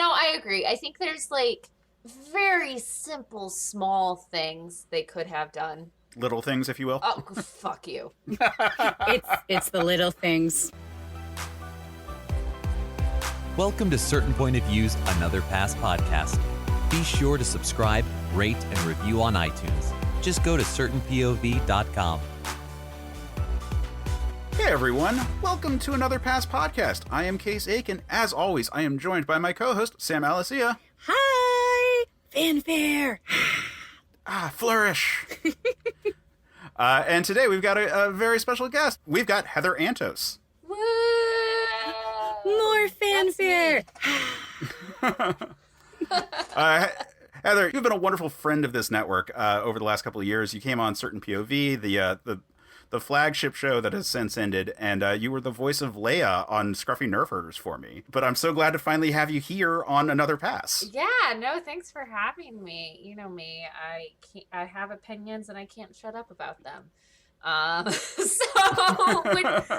No, I agree. I think there's like very simple, small things they could have done. Little things, if you will. Oh, fuck you. It's the little things. Welcome to Certain Point of View's Another Pass podcast. Be sure to subscribe, rate, and review on iTunes. Just go to certainpov.com. Hey everyone, welcome to Another Pass podcast. I am Case Aiken. As always, I am joined by my co-host, Sam Alicia. Hi! Fanfare! Flourish. And today we've got a very special guest. We've got Heather Antos. Woo! More fanfare! Heather, you've been a wonderful friend of this network over the last couple of years. You came on Certain POV, the flagship show that has since ended, and you were the voice of Leia on Scruffy Nerf Herders for me. But I'm so glad to finally have you here on Another Pass. Yeah, no, thanks for having me. You know me, I have opinions and I can't shut up about them. So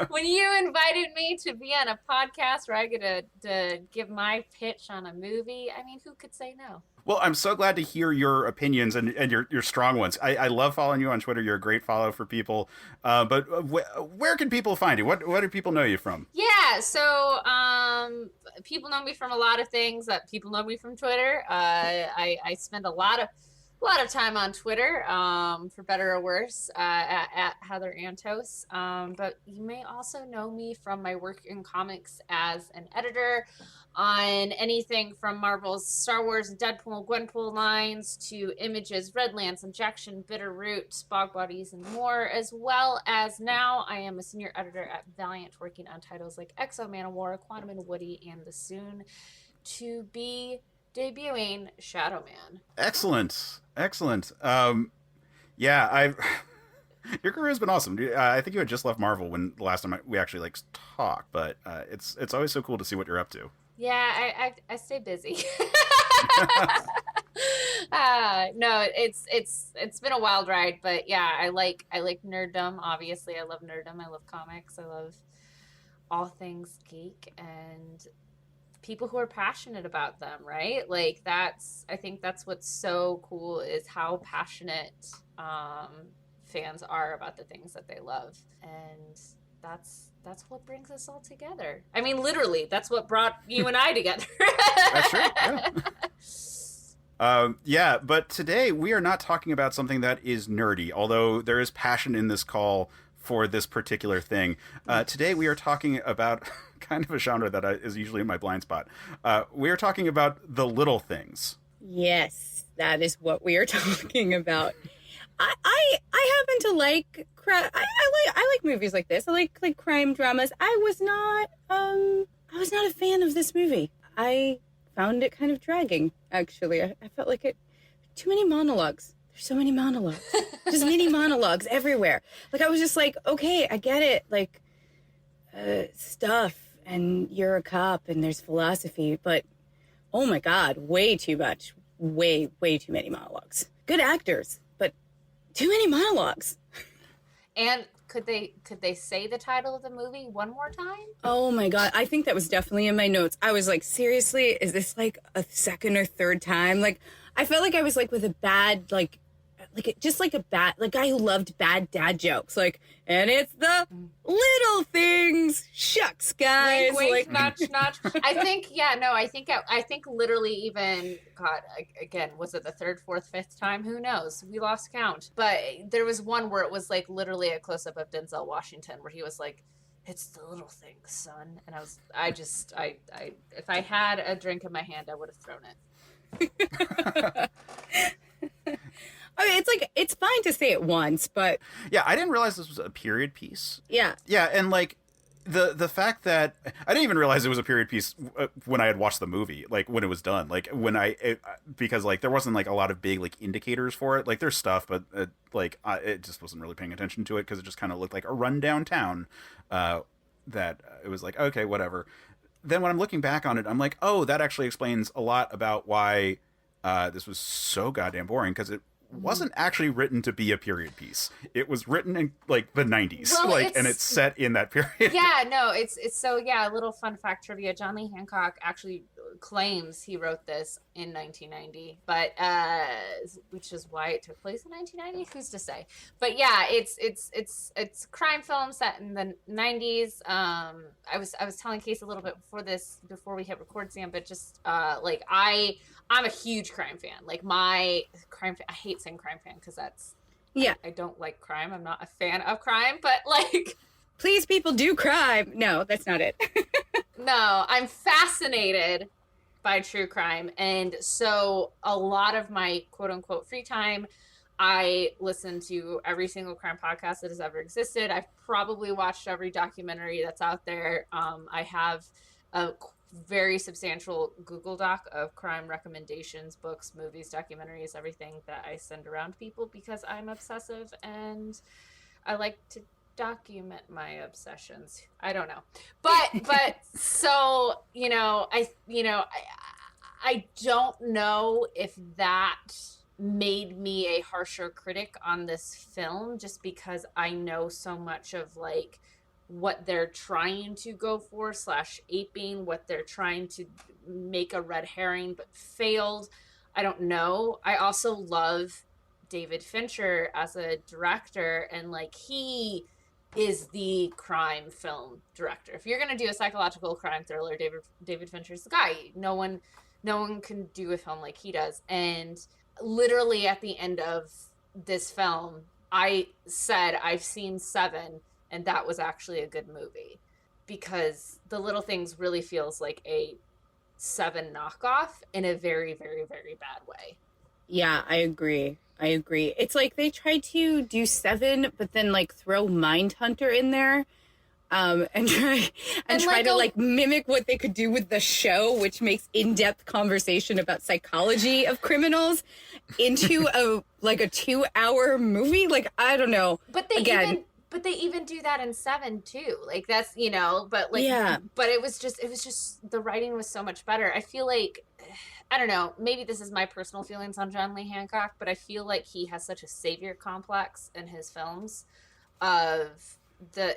when you invited me to be on a podcast where I get to give my pitch on a movie, I mean, who could say no? Well, I'm so glad to hear your opinions and your strong ones. I love following you on Twitter. You're a great follow for people. But where can people find you? What do people know you from? Yeah, so people know me from a lot of things. People know me from Twitter. I spend a lot of time on Twitter, for better or worse, at Heather Antos. But you may also know me from my work in comics as an editor on anything from Marvel's Star Wars, Deadpool, Gwenpool lines to Image's Redlands, Injection, Bitterroot, Bog Bodies, and more, as well as now I am a senior editor at Valiant, working on titles like Exo Manowar, Quantum and Woody, and the soon to be debuting Shadow Man. Excellent. Yeah, your career has been awesome. I think you had just left Marvel when the last time we actually talked, but it's always so cool to see what you're up to. Yeah, I stay busy. No, it's been a wild ride, but yeah, I like nerddom. Obviously, I love nerddom. I love comics. I love all things geek and people who are passionate about them, right? Like I think that's what's so cool is how passionate fans are about the things that they love, and that's what brings us all together. I mean, literally, that's what brought you and I together. That's true. Yeah. Yeah, but today we are not talking about something that is nerdy, although there is passion in this call for this particular thing. Today we are talking about kind of a genre that is usually in my blind spot. We are talking about the little things. Yes, that is what we are talking about. I happen to like I like movies like this. I like crime dramas. I was not a fan of this movie. I found it kind of dragging, actually. I felt like too many monologues. There's so many monologues. Just many monologues everywhere. Like I was just like, okay, I get it. Like stuff and you're a cop and there's philosophy, but oh my God, way too much. Way too many monologues. Good actors, but too many monologues. And could they say the title of the movie one more time? Oh my God. I think that was definitely in my notes. I was like, seriously, is this like a second or third time? Like, I felt like I was like with a bad, just like a bad, guy who loved bad dad jokes. Like, and it's the little things. Shucks, guys. Wink, wink, like, notch. I think literally even, God, again, was it the third, fourth, fifth time? Who knows? We lost count. But there was one where it was like literally a close up of Denzel Washington where he was like, "It's the little things, son." And I if I had a drink in my hand, I would have thrown it. I mean, it's fine to say it once, but Yeah, I didn't realize this was a period piece. yeah. Yeah, and like the fact that I didn't even realize it was a period piece when I had watched the movie, like when it was done, like because like there wasn't like a lot of big like indicators for it. Like there's stuff, but it just wasn't really paying attention to it because it just kind of looked like a rundown town. That it was like, okay, whatever. Then when I'm looking back on it, I'm like, oh, that actually explains a lot about why this was so goddamn boring, because it wasn't actually written to be a period piece. It was written in like the 90s, Well, and it's set in that period. Yeah, no, it's so, yeah, a little fun fact trivia. John Lee Hancock actually claims he wrote this in 1990, but which is why it took place in 1990. Who's to say? But yeah, it's crime film set in the 90s. I was telling Case a little bit before we hit record, Sam, but just like I'm a huge crime fan. Like my crime fan, I hate saying crime fan because that's I don't like crime. I'm not a fan of crime, but like please, people, do crime. No, that's not it. no, I'm fascinated by true crime. And so a lot of my quote unquote free time, I listen to every single crime podcast that has ever existed. I've probably watched every documentary that's out there. I have a very substantial Google Doc of crime recommendations, books, movies, documentaries, everything that I send around people because I'm obsessive and I like to document my obsessions. I don't know. But so, I don't know if that made me a harsher critic on this film just because I know so much of like what they're trying to go for / aping, what they're trying to make a red herring but failed. I don't know. I also love David Fincher as a director, and like he is the crime film director. If you're going to do a psychological crime thriller, David Fincher's the guy. No one can do a film like he does. And literally at the end of this film, I said I've seen 7 and that was actually a good movie because The Little Things really feels like a 7 knockoff in a very, very, very bad way. Yeah, I agree. It's like they tried to do 7, but then like throw Mindhunter in there, and try to like mimic what they could do with the show, which makes in-depth conversation about psychology of criminals into a 2-hour movie. Like I don't know. But they even do that in 7 too. Like that's but like yeah. But it was just the writing was so much better. I feel like I don't know, maybe this is my personal feelings on John Lee Hancock, but I feel like he has such a savior complex in his films of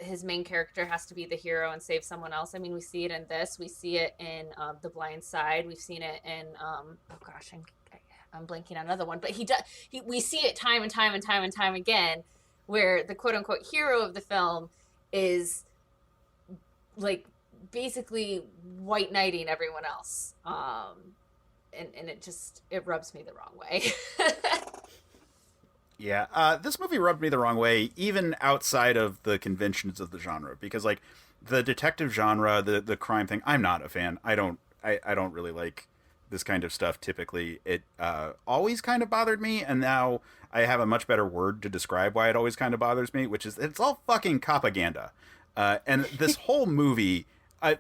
his main character has to be the hero and save someone else. I mean, we see it in this, we see it in The Blind Side, we've seen it in I'm blanking on another one, but we see it time and time and time and time again where the quote unquote hero of the film is like basically white knighting everyone else. And it rubs me the wrong way. Yeah, this movie rubbed me the wrong way, even outside of the conventions of the genre, because like the detective genre, the crime thing, I'm not a fan. I don't really like this kind of stuff. Typically, it always kind of bothered me, and now I have a much better word to describe why it always kind of bothers me, which is it's all fucking propaganda. And this whole movie.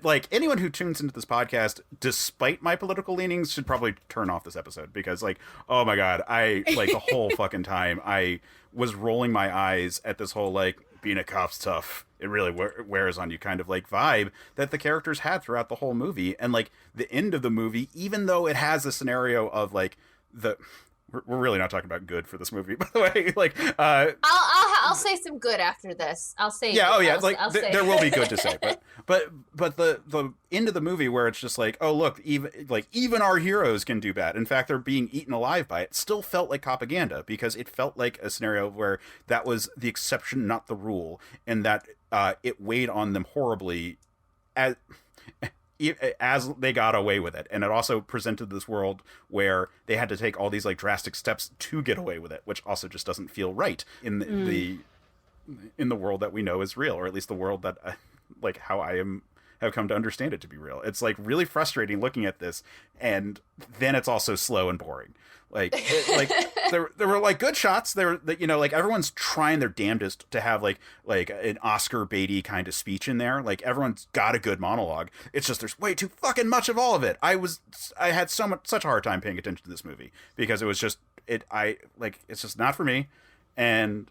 Like anyone who tunes into this podcast, despite my political leanings, should probably turn off this episode because, like, oh my god, I like the whole fucking time I was rolling my eyes at this whole like being a cop's tough. It really wears on you kind of like vibe that the characters had throughout the whole movie, and like the end of the movie, even though it has a scenario of like we're really not talking about good for this movie, by the way. Like, I'll say some good after this. I'll say yeah, there will be good to say, but the end of the movie where it's just like, oh look, even our heroes can do bad. In fact, they're being eaten alive by it. Still felt like propaganda because it felt like a scenario where that was the exception, not the rule, and that it weighed on them horribly as they got away with it. And it also presented this world where they had to take all these like drastic steps to get away with it, which also just doesn't feel right in the world that we know is real, or at least the world that like how have come to understand it to be real. It's like really frustrating looking at this, and then it's also slow and boring. Like there were like good shots. There were, like everyone's trying their damnedest to have like an Oscar Beatty kind of speech in there. Like everyone's got a good monologue. It's just there's way too fucking much of all of it. I had such a hard time paying attention to this movie because it was just it's just not for me, and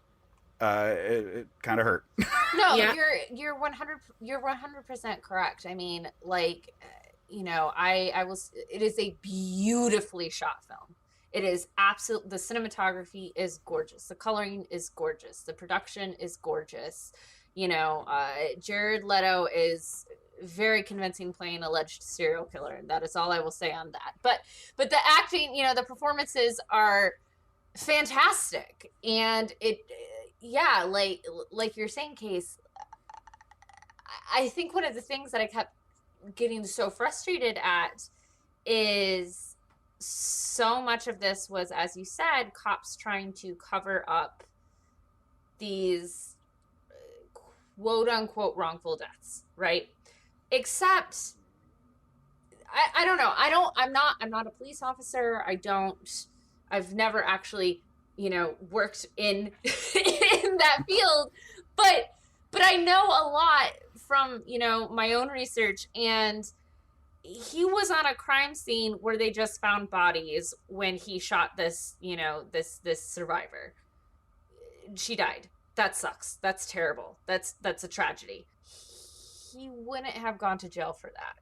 it kind of hurt. No, yeah. you're 100% correct. I mean, like, it is a beautifully shot film. It is the cinematography is gorgeous. The coloring is gorgeous. The production is gorgeous. Jared Leto is very convincing playing alleged serial killer, and that is all I will say on that. But the acting, the performances are fantastic, and it, yeah, like you're saying, Case, I think one of the things that I kept getting so frustrated at is so much of this was, as you said, cops trying to cover up these quote unquote wrongful deaths, right? Except I don't know. I'm not a police officer. I've never actually, worked in in that field, but I know a lot from, my own research, and he was on a crime scene where they just found bodies when he shot this, this survivor. She died. That sucks. That's terrible. That's a tragedy. He wouldn't have gone to jail for that.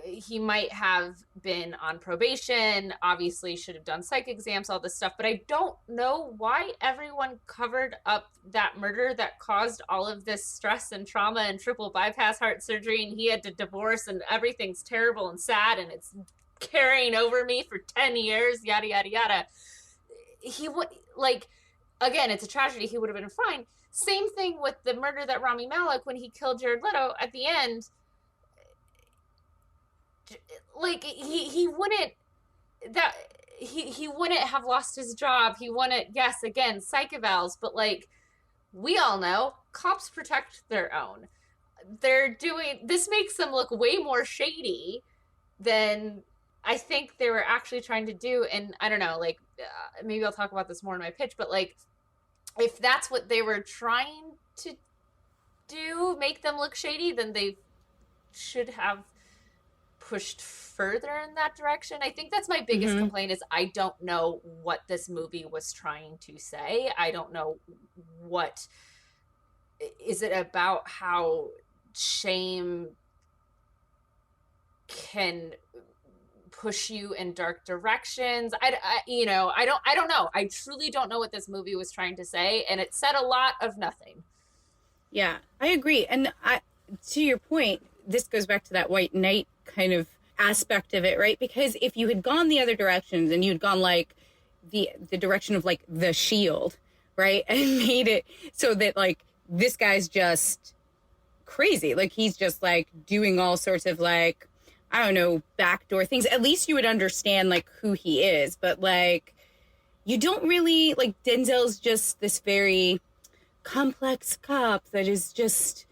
He might have been on probation, obviously should have done psych exams, all this stuff, but I don't know why everyone covered up that murder that caused all of this stress and trauma and triple bypass heart surgery, and he had to divorce, and everything's terrible and sad, and it's carrying over me for 10 years, yada, yada, yada. He would, again, it's a tragedy. He would have been fine. Same thing with the murder that Rami Malek, when he killed Jared Leto at the end, he wouldn't, that he wouldn't have lost his job. He wouldn't, yes, again, psych evals, but we all know cops protect their own. This makes them look way more shady than I think they were actually trying to do. And I don't know, maybe I'll talk about this more in my pitch, but if that's what they were trying to do, make them look shady, then they should have pushed further in that direction. I think that's my biggest complaint, is I don't know what this movie was trying to say. I don't know is it about how shame can push you in dark directions. I don't know. I truly don't know what this movie was trying to say, and it said a lot of nothing. Yeah, I agree. And to your point, this goes back to that White Knight kind of aspect of it, right? Because if you had gone the other directions and you'd gone the direction of The Shield, right? And made it so that this guy's just crazy. He's just doing all sorts of I don't know, backdoor things. At least you would understand who he is. But you don't really, Denzel's just this very complex cop that is just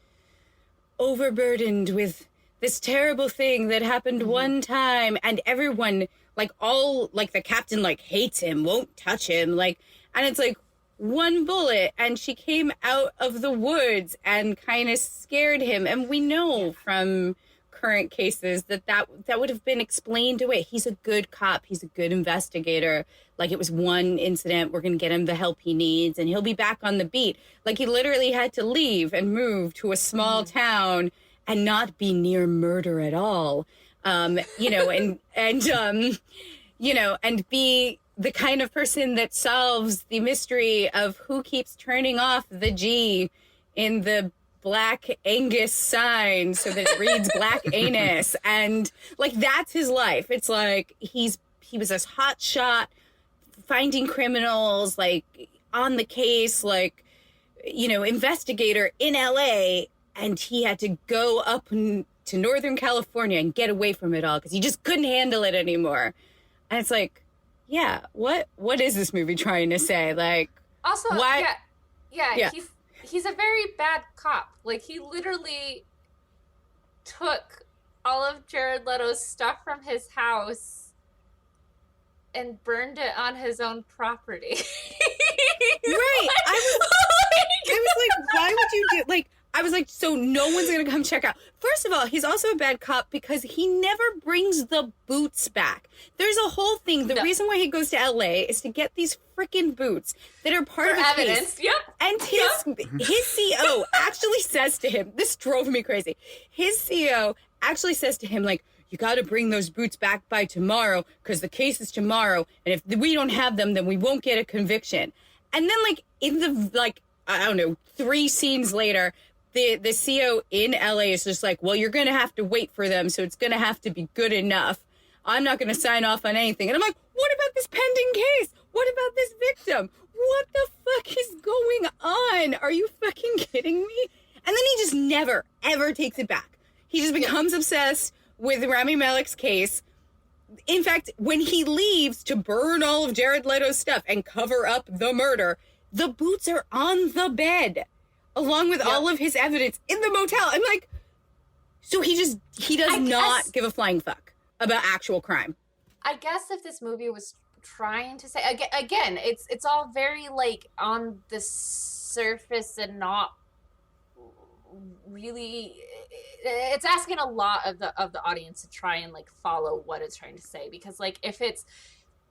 overburdened with this terrible thing that happened one time, and everyone the captain hates him, won't touch him, and it's one bullet, and she came out of the woods and kind of scared him. And we know from current cases that would have been explained away. He's a good cop. He's a good investigator. It was one incident. We're going to get him the help he needs, and he'll be back on the beat. He literally had to leave and move to a small town and not be near murder at all. And be the kind of person that solves the mystery of who keeps turning off the G in the Black Angus sign so that it reads Black Anus. And that's his life. It's he was this hot shot, finding criminals, on the case, investigator in LA. And he had to go up to Northern California and get away from it all because he just couldn't handle it anymore. And it's yeah, what is this movie trying to say? Also, why? Yeah. He's a very bad cop. He literally took all of Jared Leto's stuff from his house and burned it on his own property. Right. I was why would you do I was so no one's going to come check out. First of all, he's also a bad cop because he never brings the boots back. There's a whole thing. The reason why he goes to LA is to get these freaking boots that are part of the evidence. case. Yep. And his CO actually says to him, this drove me crazy. His CO actually says to him, you got to bring those boots back by tomorrow because the case is tomorrow. And if we don't have them, then we won't get a conviction. And then in the I don't know, 3 scenes later, the CO in LA is just like, well, you're going to have to wait for them, so it's going to have to be good enough. I'm not going to sign off on anything. And I'm like, what about this pending case? What about this victim? What the fuck is going on? Are you fucking kidding me? And then he just never, ever takes it back. He just becomes obsessed with Rami Malek's case. In fact, when he leaves to burn all of Jared Leto's stuff and cover up the murder, the boots are on the bed, along with all of his evidence in the motel. I'm like, so he does not give a flying fuck about actual crime. I guess if this movie was trying to say, again, it's all very like on the surface and not really, it's asking a lot of the audience to try and like follow what it's trying to say, because like if it's,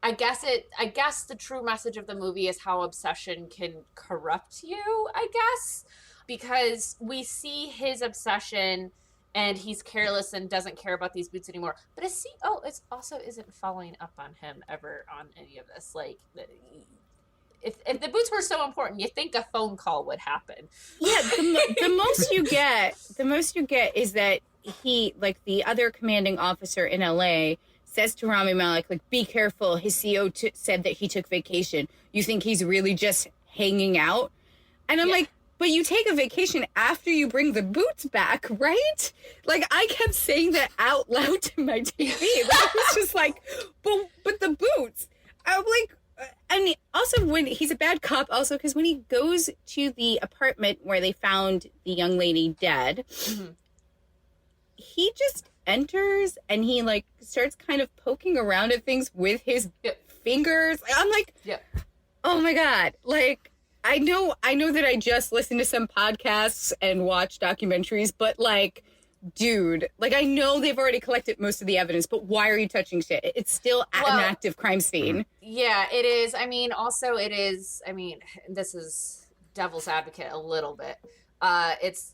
I guess the true message of the movie is how obsession can corrupt you, I guess, because we see his obsession and he's careless and doesn't care about these boots anymore. But it's also isn't following up on him ever on any of this. Like, if the boots were so important, you think a phone call would happen. Yeah, the most you get is that he, like the other commanding officer in LA, says to Rami Malek, like, be careful. His CO said that he took vacation. You think he's really just hanging out? And I'm like, but you take a vacation after you bring the boots back, right? Like, I kept saying that out loud to my TV. I was just like, but the boots. I'm like, and also when he's a bad cop, also because when he goes to the apartment where they found the young lady dead, he just enters and he like starts kind of poking around at things with his fingers. I'm like, oh my God. Like, I know that I just listened to some podcasts and watched documentaries, but like, dude, like I know they've already collected most of the evidence, but why are you touching shit? It's still an active crime scene. Yeah, it is. I mean, also it is, I mean, this is devil's advocate a little bit. It's,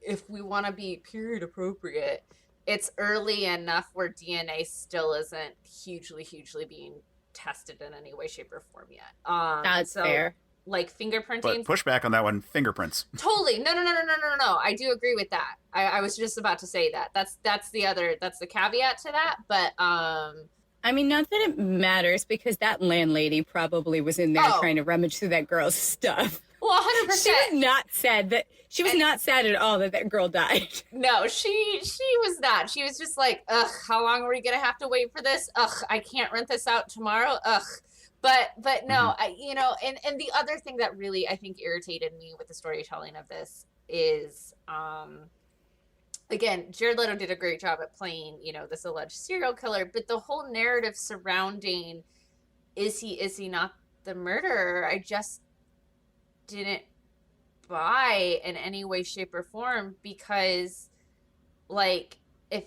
if we want to be period appropriate, it's early enough where DNA still isn't hugely being tested in any way, shape, or form yet. That's fair. Like fingerprinting. But push back on that one, fingerprints. Totally. No. I do agree with that. I was just about to say that. That's the caveat to that. But I mean, not that it matters, because that landlady probably was in there trying to rummage through that girl's stuff. Well, 100%. She was not sad at all that girl died. No, she was not. She was just like, ugh, how long are we gonna have to wait for this? Ugh, I can't rent this out tomorrow. Ugh. But no, and the other thing that really I think irritated me with the storytelling of this is, again, Jared Leto did a great job at playing, this alleged serial killer, but the whole narrative surrounding is he not the murderer, I just didn't buy in any way, shape, or form, because like if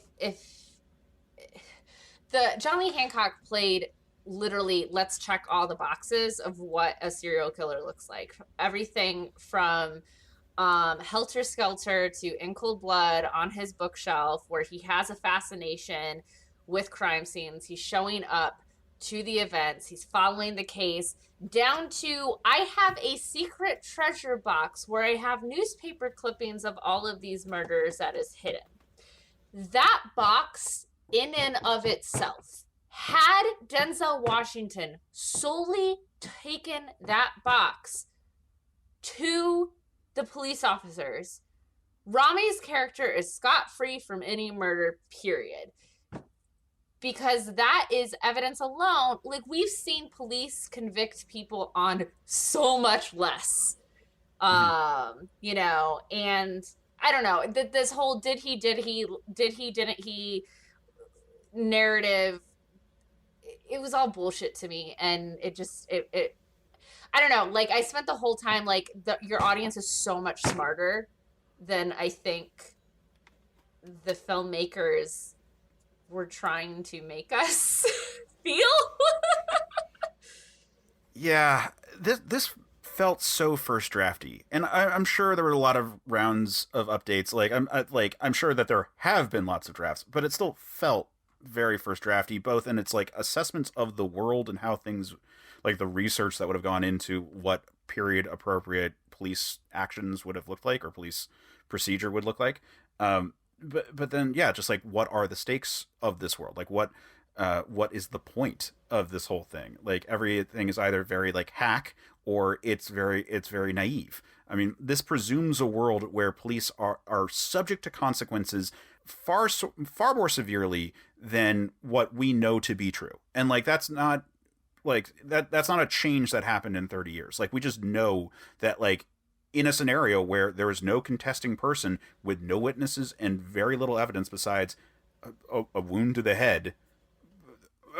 the John Lee Hancock played literally, let's check all the boxes of what a serial killer looks like. Everything from Helter Skelter to In Cold Blood on his bookshelf, where he has a fascination with crime scenes. He's showing up to the events. He's following the case, down to, I have a secret treasure box where I have newspaper clippings of all of these murders that is hidden. That box in and of itself, had Denzel Washington solely taken that box to the police officers, Rami's character is scot-free from any murder, period. Because that is evidence alone. Like, we've seen police convict people on so much less. And I don't know, this whole didn't he narrative, it was all bullshit to me, and it I don't know, like, I spent the whole time like, your audience is so much smarter than I think the filmmakers were trying to make us feel. Yeah, this felt so first drafty, and I'm sure there were a lot of rounds of updates. I'm sure that there have been lots of drafts, but it still felt very first drafty, both in its like assessments of the world and how things, like the research that would have gone into what period appropriate police actions would have looked like, or police procedure would look like. But then yeah, just like what are the stakes of this world? Like what is the point of this whole thing? Like everything is either very like hack or it's very naive. I mean, this presumes a world where police are subject to consequences far more severely than what we know to be true. And like that's not a change that happened in 30 years. Like we just know that like in a scenario where there is no contesting person with no witnesses and very little evidence besides a wound to the head,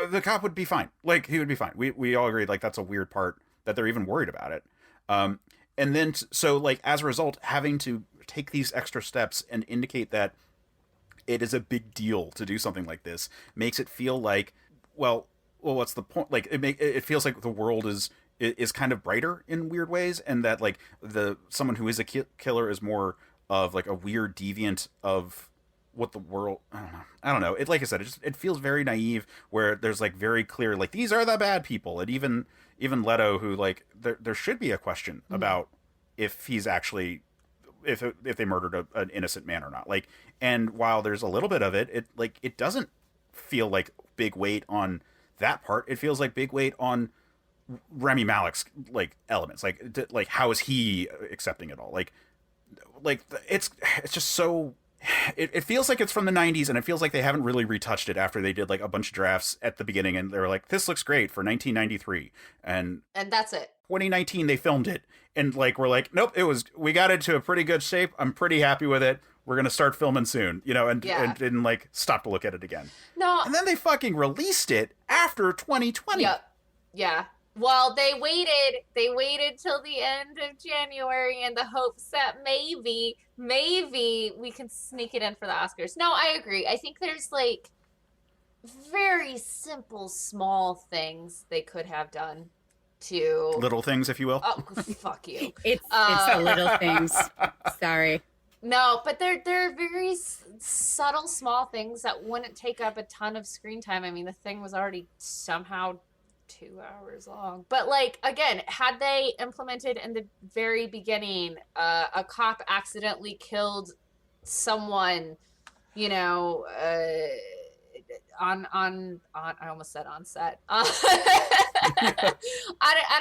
the cop would be fine. Like he would be fine. We all agreed like that's a weird part that they're even worried about it. And then so like as a result, having to take these extra steps and indicate that it is a big deal to do something like this makes it feel like, well, what's the point? Like it feels like the world is kind of brighter in weird ways, and that like someone who is a killer is more of like a weird deviant of what the world. I don't know. It, like I said, it feels very naive, where there's like very clear like these are the bad people, and even Leto, who like there should be a question about if he's actually if they murdered an innocent man or not. Like, and while there's a little bit of it, it doesn't feel like big weight on that part. It feels like big weight on Rami Malek's like elements. Like how is he accepting it all? Like it's just so. It feels like it's from the 90s, and it feels like they haven't really retouched it after they did like a bunch of drafts at the beginning, and they were like, this looks great for 1993, and that's it. 2019 they filmed it, and like we're like, nope, we got it to a pretty good shape. I'm pretty happy with it. We're gonna start filming soon, and didn't like stop to look at it again. No, and then they fucking released it after 2020. Yep. Yeah. Well, they waited till the end of January in the hopes that maybe we can sneak it in for the Oscars. No, I agree. I think there's like very simple, small things they could have done to little things, if you will. Oh, fuck you. It's the little things. Sorry. No, but they're very subtle, small things that wouldn't take up a ton of screen time. I mean, the thing was already somehow 2 hours long, but like again, had they implemented in the very beginning a cop accidentally killed someone, on I almost said on set at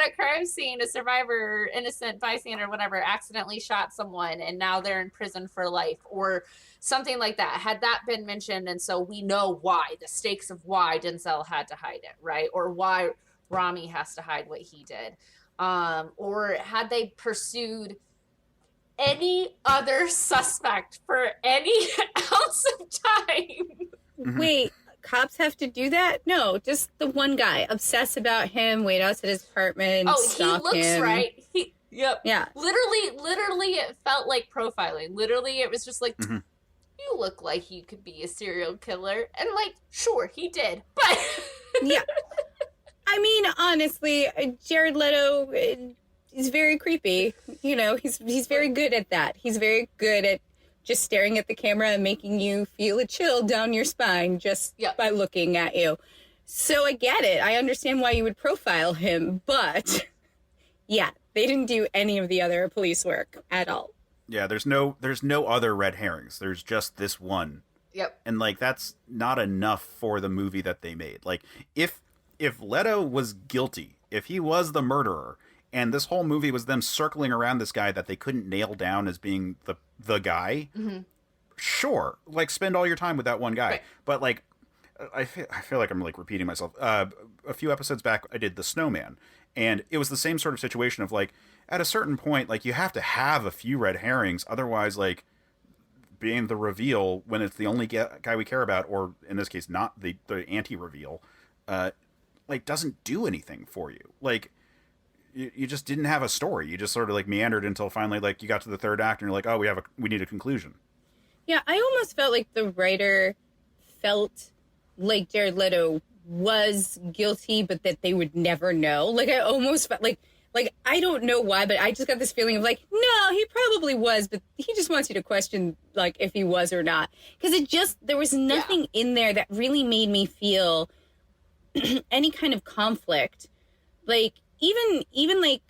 a crime scene, a survivor, innocent bystander, whatever, accidentally shot someone and now they're in prison for life or something like that. Had that been mentioned, and so we know why, the stakes of why Denzel had to hide it, right? Or why Rami has to hide what he did. Or had they pursued any other suspect for any ounce of time. Wait, cops have to do that? No, just the one guy. Obsess about him, wait outside his apartment, stalk he looks him. right. Yep. Yeah. Literally, it felt like profiling. Literally, it was just like, you look like you could be a serial killer. And like, sure, he did. But... yeah. I mean, honestly, Jared Leto is very creepy. He's very good at that. He's very good at just staring at the camera and making you feel a chill down your spine just by looking at you. So I get it. I understand why you would profile him, but yeah, they didn't do any of the other police work at all. Yeah, there's no other red herrings. There's just this one. Yep. And like that's not enough for the movie that they made. Like if Leto was guilty, if he was the murderer, and this whole movie was them circling around this guy that they couldn't nail down as being the guy, sure, like spend all your time with that one guy. Right. But like, I feel like I'm like repeating myself. A few episodes back, I did The Snowman, and it was the same sort of situation of like, at a certain point, like you have to have a few red herrings, otherwise, like being the reveal when it's the only guy we care about, or in this case, not the anti-reveal, like doesn't do anything for you. Like you just didn't have a story. You just sort of like meandered until finally like you got to the third act and you're like, oh, we need a conclusion. Yeah, I almost felt like the writer felt like Jared Leto was guilty, but that they would never know. Like I almost felt like I don't know why, but I just got this feeling of like, no, he probably was, but he just wants you to question like if he was or not. Because there was nothing in there that really made me feel any kind of conflict. Like even like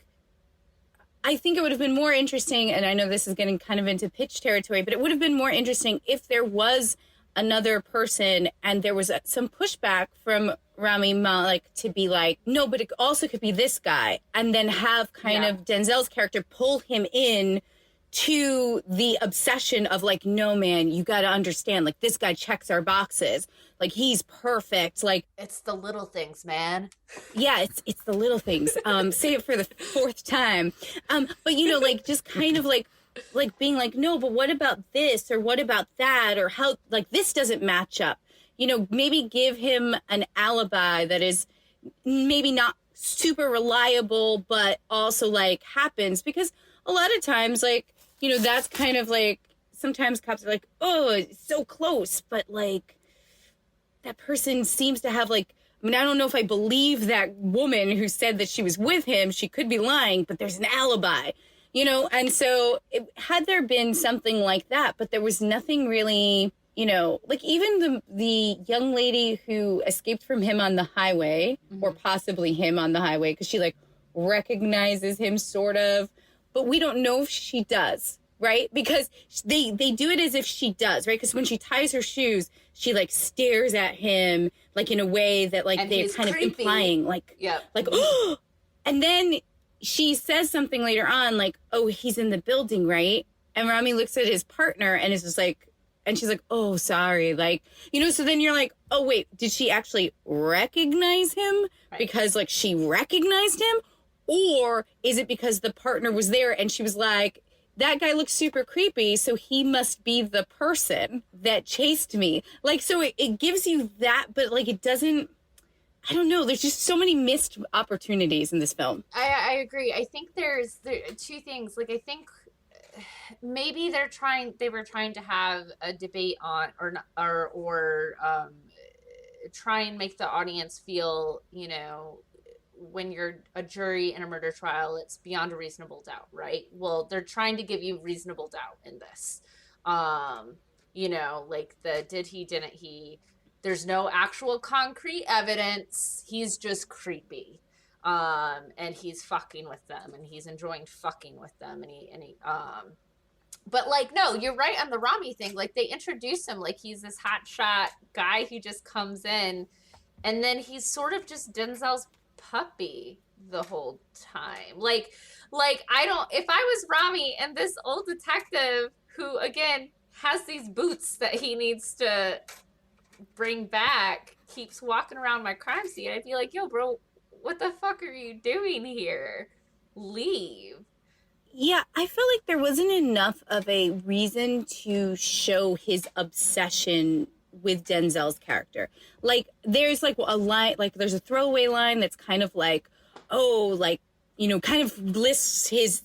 I think it would have been more interesting, and I know this is getting kind of into pitch territory, but it would have been more interesting if there was another person and there was some pushback from Rami Malek to be like, no, but it also could be this guy, and then have kind of Denzel's character pull him in to the obsession of like, no, man, you got to understand, like, this guy checks our boxes. Like, he's perfect. Like, it's the little things, man. Yeah, it's the little things. Say it for the fourth time. But, you know, like, just kind of like being like, no, but what about this? Or what about that? Or how, like, this doesn't match up. You know, maybe give him an alibi that is maybe not super reliable, but also, like, happens. Because a lot of times, like, you know, that's kind of like, sometimes cops are like, oh, it's so close. But, like, that person seems to have, like, I mean, I don't know if I believe that woman who said that she was with him. She could be lying, but there's an alibi, you know? And so had there been something like that, but there was nothing really, you know, like even the young lady who escaped from him on the highway, or possibly him on the highway, because she, like, recognizes him sort of, but we don't know if she does, right? Because they do it as if she does, right? Because when she ties her shoes, she, like, stares at him, like, in a way that, like, And they're he's kind creepy. of implying, like, like, oh, and then she says something later on, like, oh, he's in the building, right? And Rami looks at his partner and is just like, and she's like, oh, sorry. Like, you know, so then you're like, oh, wait, did she actually recognize him? Right. Because, like, she recognized him? Or is it because the partner was there and she was like, that guy looks super creepy, so he must be the person that chased me. Like, so it gives you that, but, like, it doesn't, I don't know. There's just so many missed opportunities in this film. I agree. I think there are two things. Like, I think maybe they were trying to have a debate on, or try and make the audience feel, you know, when you're a jury in a murder trial, it's beyond a reasonable doubt, right? Well, they're trying to give you reasonable doubt in this. You know, like didn't he, there's no actual concrete evidence. He's just creepy. And he's fucking with them, and he's enjoying fucking with them. But, like, no, you're right on the Rami thing. Like, they introduce him like he's this hotshot guy who just comes in, and then he's sort of just Denzel's puppy the whole time. Like if I was Rami and this old detective who, again, has these boots that he needs to bring back, keeps walking around my crime scene, I'd be like, yo, bro, what the fuck are you doing here? Leave. Yeah, I feel like there wasn't enough of a reason to show his obsession with Denzel's character. Like, there's, like, a line, like, there's a throwaway line that's kind of like, oh, like, you know, kind of lists his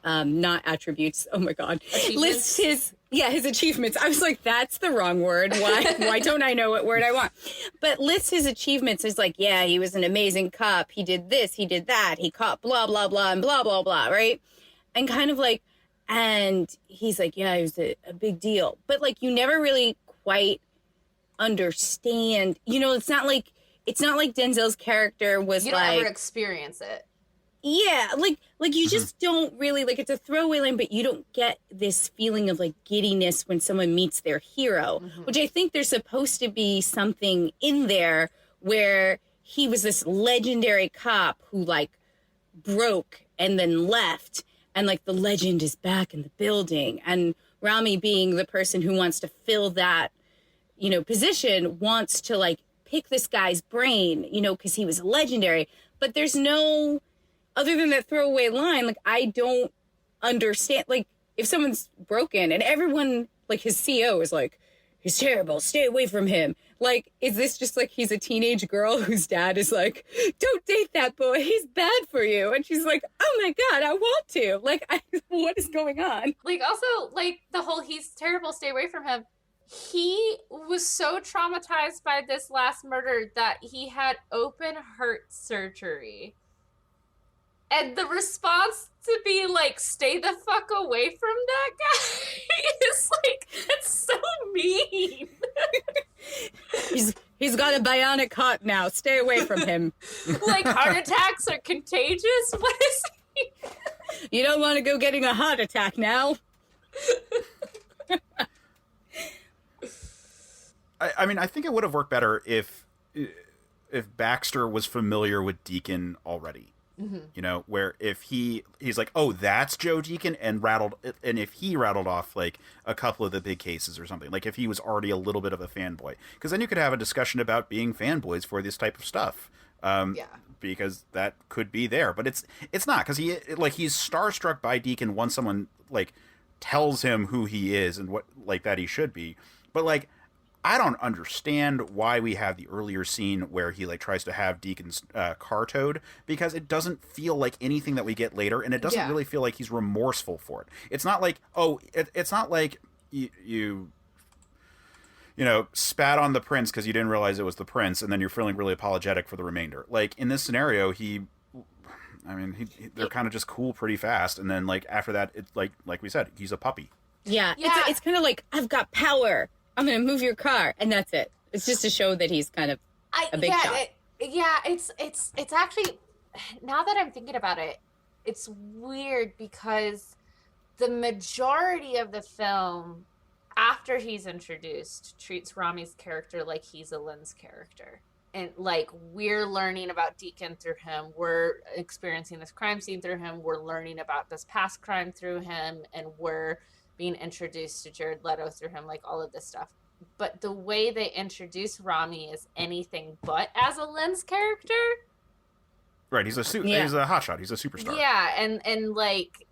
not attributes, oh my God, lists his achievements. I was like, that's the wrong word. Why don't I know what word I want? But lists his achievements as like, yeah, he was an amazing cop. He did this, he did that. He caught blah, blah, blah, and blah, blah, blah, right? And kind of like, and he's like, yeah, he was a big deal. But, like, you never really quite understand, you know, it's not like Denzel's character was, you don't like, ever experience it. Yeah, like you just don't really, like, it's a throwaway line, but you don't get this feeling of, like, giddiness when someone meets their hero, which I think there's supposed to be something in there where he was this legendary cop who, like, broke and then left, and, like, the legend is back in the building, and Rami, being the person who wants to fill that, you know, position, wants to, like, pick this guy's brain, you know, because he was legendary, but there's no, other than that throwaway line, like, I don't understand, like, if someone's broken and everyone, like, his CO is like, he's terrible, stay away from him. Like, is this just, like, he's a teenage girl whose dad is like, don't date that boy, he's bad for you. And she's like, oh my God, I want to. Like, what is going on? Like, also, like, the whole he's terrible, stay away from him. He was so traumatized by this last murder that he had open heart surgery. And the response to be like, stay the fuck away from that guy is like, that's so mean. He's got a bionic heart now. Stay away from him. Like, heart attacks are contagious? What is he? You don't want to go getting a heart attack now. I mean, I think it would have worked better if Baxter was familiar with Deacon already. Mm-hmm. You know, where if he's like, oh, that's Joe Deacon, and if he rattled off like a couple of the big cases or something, like if he was already a little bit of a fanboy, because then you could have a discussion about being fanboys for this type of stuff. Because that could be there, but it's not, because he's starstruck by Deacon once someone like tells him who he is and what like that he should be, but like, I don't understand why we have the earlier scene where he like tries to have Deacon's car towed, because it doesn't feel like anything that we get later, and it doesn't really feel like he's remorseful for it. It's not like, it's not like you spat on the prince because you didn't realize it was the prince, and then you're feeling really apologetic for the remainder. Like in this scenario, they're kind of just cool pretty fast, and then like after that, it's like we said, he's a puppy. Yeah. It's kind of like, I've got power, I'm going to move your car. And that's it. It's just to show that he's kind of a big shot. It's actually, now that I'm thinking about it, it's weird because the majority of the film, after he's introduced, treats Rami's character like he's a Lynn's character. And like, we're learning about Deacon through him. We're experiencing this crime scene through him. We're learning about this past crime through him. And we're being introduced to Jared Leto through him, like all of this stuff. But the way they introduce Rami is anything but as a Lynn's character. Right, he's a hotshot. He's a superstar. Yeah, and like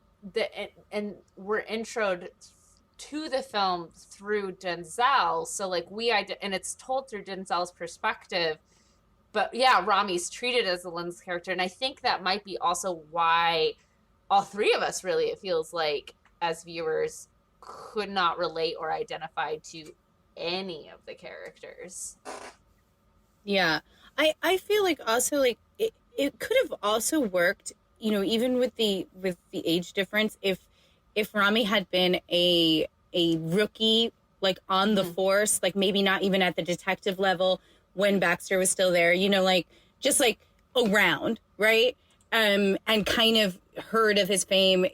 and we're introed to the film through Denzel. So like and it's told through Denzel's perspective. But yeah, Rami's treated as a Lynn's character, and I think that might be also why all three of us really, it feels like, as viewers, could not relate or identify to any of the characters. Yeah. I feel like also like it could have also worked, even with the age difference, if Rami had been a rookie, like on the force, like maybe not even at the detective level when Baxter was still there, like just like around, right? And kind of heard of his fame,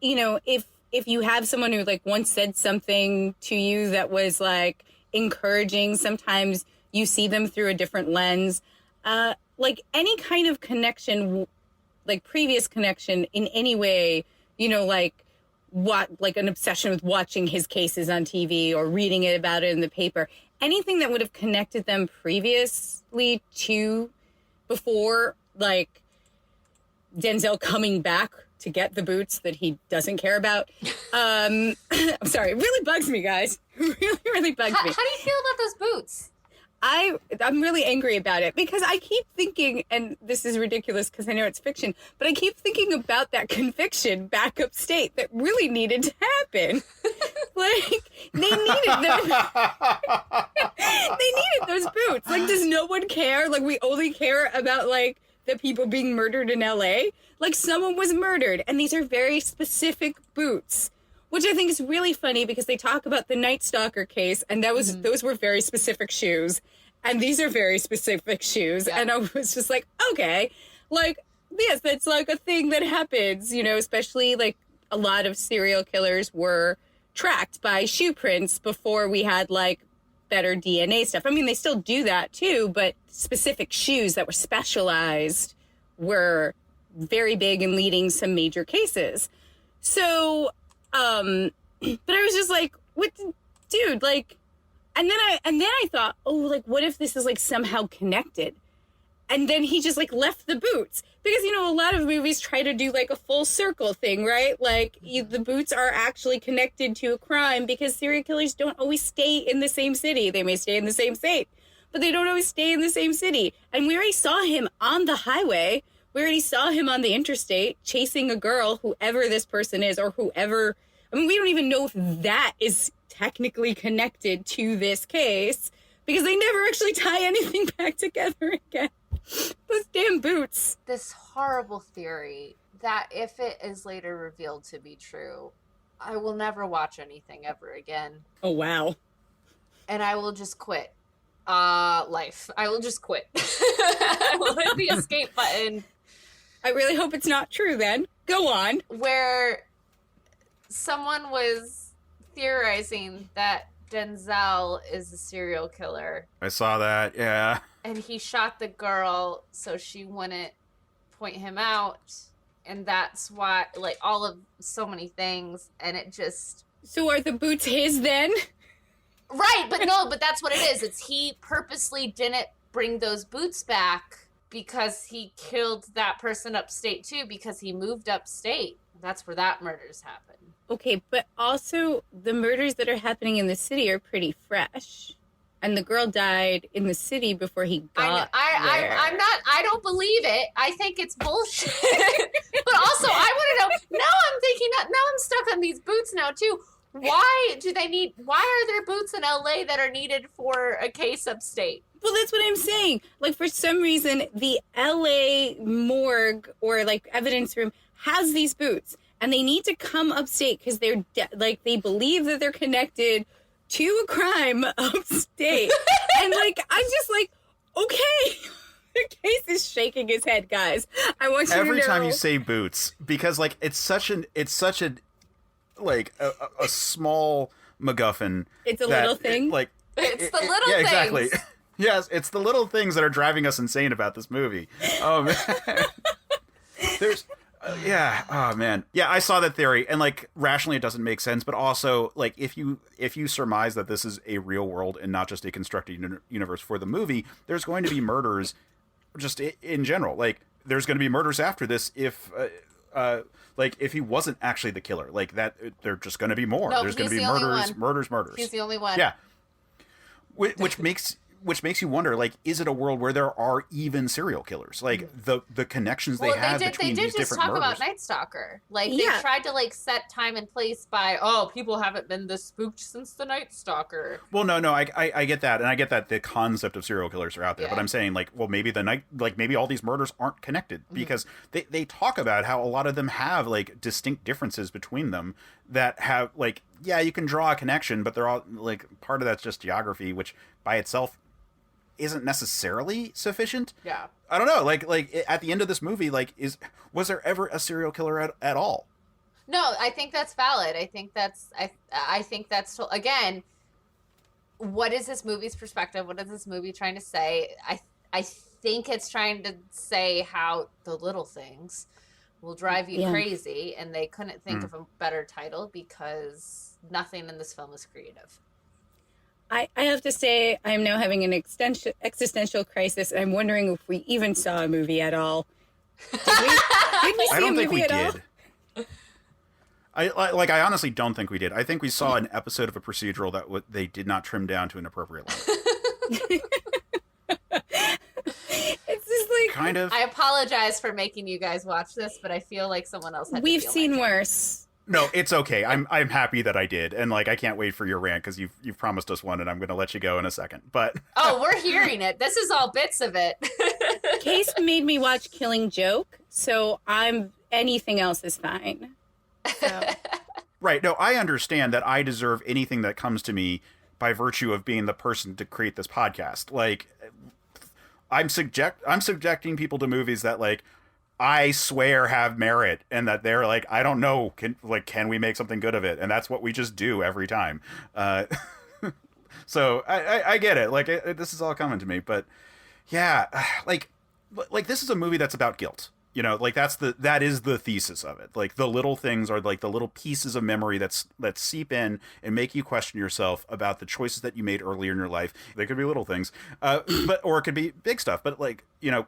if you have someone who like once said something to you that was like encouraging, sometimes you see them through a different lens. Like any kind of connection, like previous connection in any way, like an obsession with watching his cases on TV or reading about it in the paper, anything that would have connected them previously to before, like Denzel coming back to get the boots that he doesn't care about. I'm sorry, it really bugs me, guys. Really, really bugs me. How do you feel about those boots? I'm really angry about it because I keep thinking, and this is ridiculous because I know it's fiction, but I keep thinking about that conviction back upstate that really needed to happen. Like, they needed them. They needed those boots. Like, does no one care? Like, we only care about, like, the people being murdered in LA? Like, someone was murdered, and these are very specific boots. Which I think is really funny because they talk about the Night Stalker case, and those were very specific shoes, and these are very specific shoes, and I was just like, okay, like, yes, that's like a thing that happens, especially like a lot of serial killers were tracked by shoe prints before we had like better DNA stuff. I mean, they still do that too, but specific shoes that were specialized were very big in leading some major cases. So... but I was just like, what, dude, like, and then I thought, oh, like, what if this is like somehow connected? And then he just like left the boots because, a lot of movies try to do like a full circle thing, right? Like the boots are actually connected to a crime because serial killers don't always stay in the same city. They may stay in the same state, but they don't always stay in the same city. And we already saw him on the highway. We already saw him on the interstate chasing a girl, whoever this person is, or whoever. I mean, we don't even know if that is technically connected to this case because they never actually tie anything back together again. Those damn boots. This horrible theory that if it is later revealed to be true, I will never watch anything ever again. Oh, wow. And I will just quit. Life. I will just quit. I will hit the escape button. I really hope it's not true then. Go on. Where someone was theorizing that Denzel is a serial killer. I saw that, yeah. And he shot the girl so she wouldn't point him out. And that's why, like, all of so many things. And it just... So are the boots his then? Right, but no, but that's what it is. It's he purposely didn't bring those boots back because he killed that person upstate too, because he moved upstate. That's where that murders happen. Okay, but also the murders that are happening in the city are pretty fresh. And the girl died in the city before he got there. I don't believe it. I think it's bullshit. But also, I want to know, now I'm thinking, now I'm stuck on these boots now too. Why are there boots in LA that are needed for a case upstate? Well, that's what I'm saying. Like, for some reason, the LA morgue or, like, evidence room has these boots. And they need to come upstate because they're, they believe that they're connected to a crime upstate. And, like, I'm just like, okay. The case is shaking his head, guys. I want you to know. Every time you say boots, because, like, it's such a small MacGuffin. It's a little thing. It's the little yeah, things. Exactly. Yes, it's the little things that are driving us insane about this movie. Oh man, there's, oh man, yeah. I saw that theory, and like rationally, it doesn't make sense. But also, like if you surmise that this is a real world and not just a constructed universe for the movie, there's going to be murders, just in general. Like there's going to be murders after this if. Like if he wasn't actually the killer, like that, they're just going to be more. No, There's going to be murders. He's the only one. Yeah, which makes you wonder, like, is it a world where there are even serial killers? Like the connections they have between these different murders. They did just talk about Night Stalker. Like they tried to like set time and place by, people haven't been this spooked since the Night Stalker. Well, no, I get that, and I get that the concept of serial killers are out there, but I'm saying like, well, maybe maybe all these murders aren't connected because they talk about how a lot of them have like distinct differences between them that have like, yeah, you can draw a connection, but they're all like part of that's just geography, which by itself isn't necessarily sufficient. Yeah. I don't know. Like at the end of this movie, like was there ever a serial killer at all? No, I think that's valid. I think that's again, what is this movie's perspective? What is this movie trying to say? I think it's trying to say how the little things will drive you crazy, and they couldn't think of a better title because nothing in this film is creative. I have to say, I'm now having an existential crisis. I'm wondering if we even saw a movie at all. Did we see a movie at all? I honestly don't think we did. I think we saw an episode of a procedural that they did not trim down to an appropriate length. It's just like kind of. I apologize for making you guys watch this, but I feel like someone else had. We've seen worse. No, it's okay. I'm happy that I did, and like I can't wait for your rant because you've promised us one, and I'm going to let you go in a second. But we're hearing it. This is all bits of it. Case made me watch Killing Joke, so anything else is fine. So. Right. No, I understand that I deserve anything that comes to me by virtue of being the person to create this podcast. Like, I'm subjecting people to movies that like I swear have merit, and that they're like, I don't know, can we make something good of it? And that's what we just do every time. So I get it. Like this is all coming to me, but yeah, like this is a movie that's about guilt. You know, like that is the thesis of it. Like the little things are like the little pieces of memory that seep in and make you question yourself about the choices that you made earlier in your life. They could be little things, or it could be big stuff. But like, you know,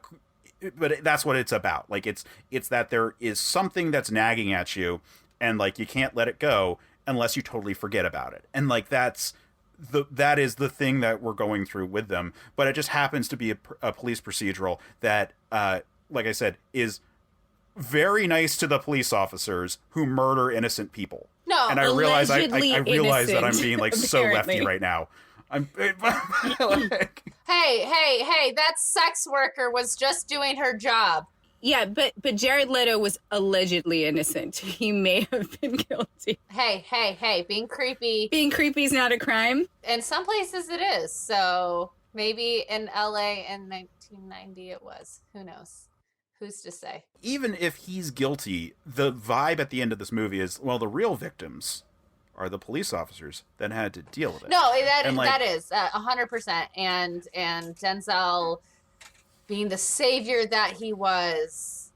but that's what it's about. Like it's that there is something that's nagging at you, and like you can't let it go unless you totally forget about it. And like that is the thing that we're going through with them. But it just happens to be a police procedural that, like I said, is very nice to the police officers who murder innocent people. No, and I realize I realize that I'm innocent, being like so lefty right now. I'm like, hey, that sex worker was just doing her job. Yeah, but Jared Leto was allegedly innocent. He may have been guilty. Hey, being creepy. Being creepy is not a crime. In some places it is. So maybe in LA in 1990 it was. Who knows? Who's to say? Even if he's guilty, the vibe at the end of this movie is, well, the real victims are the police officers that had to deal with it. No, And, like, that is 100%. And Denzel, being the savior that he was,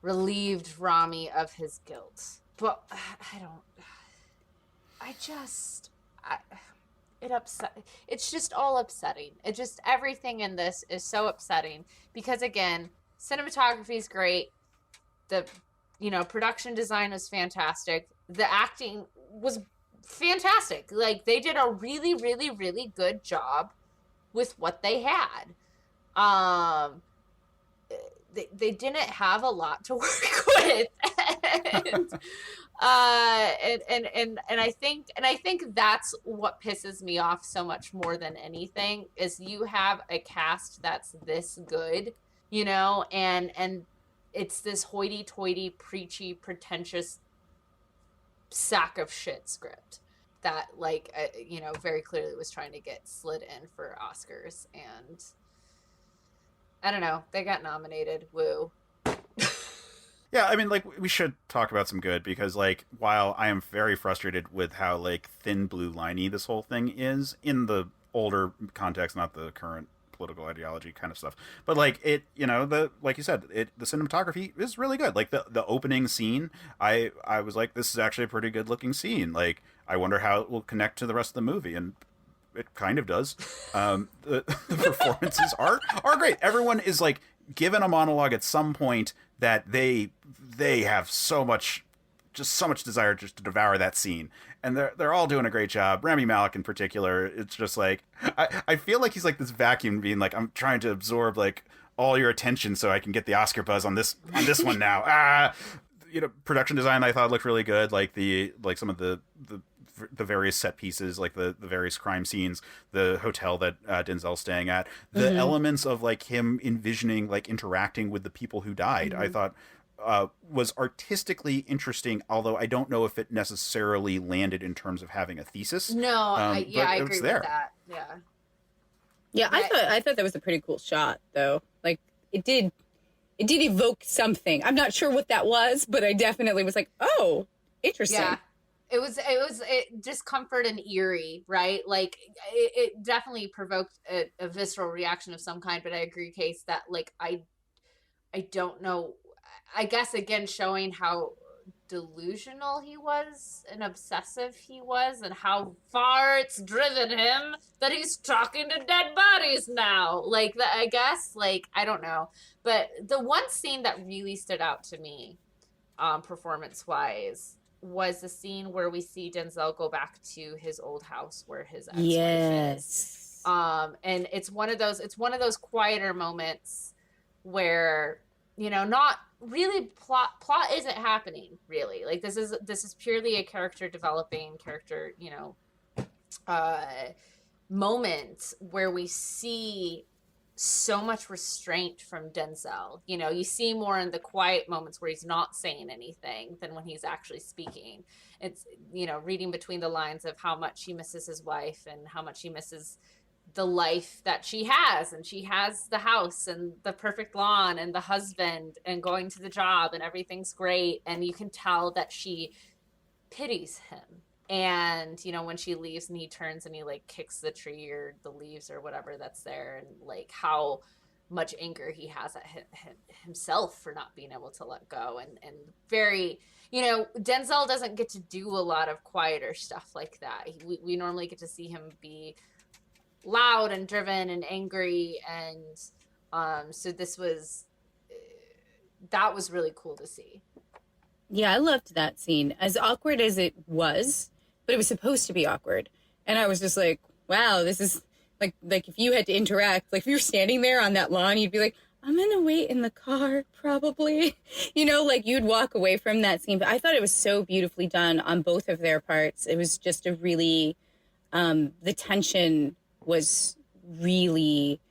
relieved Rami of his guilt. But it upset. It's just all upsetting. It just, everything in this is so upsetting because, again, cinematography is great. The, production design was fantastic. The acting was fantastic. Like, they did a really, really, really good job with what they had. They didn't have a lot to work with. And I think that's what pisses me off so much more than anything is you have a cast that's this good, and it's this hoity-toity, preachy, pretentious sack of shit script that, like, very clearly was trying to get slid in for Oscars, and I don't know, they got nominated. Woo. Yeah, I mean, like, we should talk about some good because, like, while I am very frustrated with how, like, thin blue liney this whole thing is in the older context, not the current political ideology kind of stuff, but, like, it, like you said, the cinematography is really good. Like, the opening scene, I was like, this is actually a pretty good looking scene. Like, I wonder how it will connect to the rest of the movie, and it kind of does. The performances are great. Everyone is, like, given a monologue at some point that they have so much desire just to devour that scene, and they're all doing a great job. Rami Malek in particular, it's just like I feel like he's like this vacuum being like, I'm trying to absorb like all your attention so I can get the Oscar buzz on this one now. Production design I thought looked really good, like some of the various set pieces, like the various crime scenes, the hotel that Denzel's staying at, the elements of like him envisioning like interacting with the people who died, I thought was artistically interesting, although I don't know if it necessarily landed in terms of having a thesis. No, I agree with that. Yeah, I thought that was a pretty cool shot, though. Like, it did evoke something. I'm not sure what that was, but I definitely was like, oh, interesting. Yeah. It was discomfort and eerie, right? Like, it definitely provoked a visceral reaction of some kind, but I agree, Case, that, like, I don't know, I guess, again, showing how delusional he was and obsessive he was and how far it's driven him that he's talking to dead bodies now. Like, I guess, like, I don't know. But the one scene that really stood out to me, performance-wise, was the scene where we see Denzel go back to his old house where his ex-wife is. And it's one of those quieter moments where, not really plot isn't happening really. Like, this is purely a character developing moment where we see so much restraint from Denzel. You see more in the quiet moments where he's not saying anything than when he's actually speaking. It's, reading between the lines of how much he misses his wife and how much he misses the life that she has. And she has the house and the perfect lawn and the husband and going to the job and everything's great. And you can tell that she pities him. And, when she leaves and he turns and he, like, kicks the tree or the leaves or whatever that's there, and, like, how much anger he has at himself for not being able to let go. And very, Denzel doesn't get to do a lot of quieter stuff like that. We normally get to see him be loud and driven and angry. And so that was really cool to see. Yeah, I loved that scene. As awkward as it was, but it was supposed to be awkward. And I was just like, wow, this is like if you had to interact, like if you were standing there on that lawn, you'd be like, I'm going to wait in the car, probably. Like you'd walk away from that scene. But I thought it was so beautifully done on both of their parts. It was just a really, the tension was really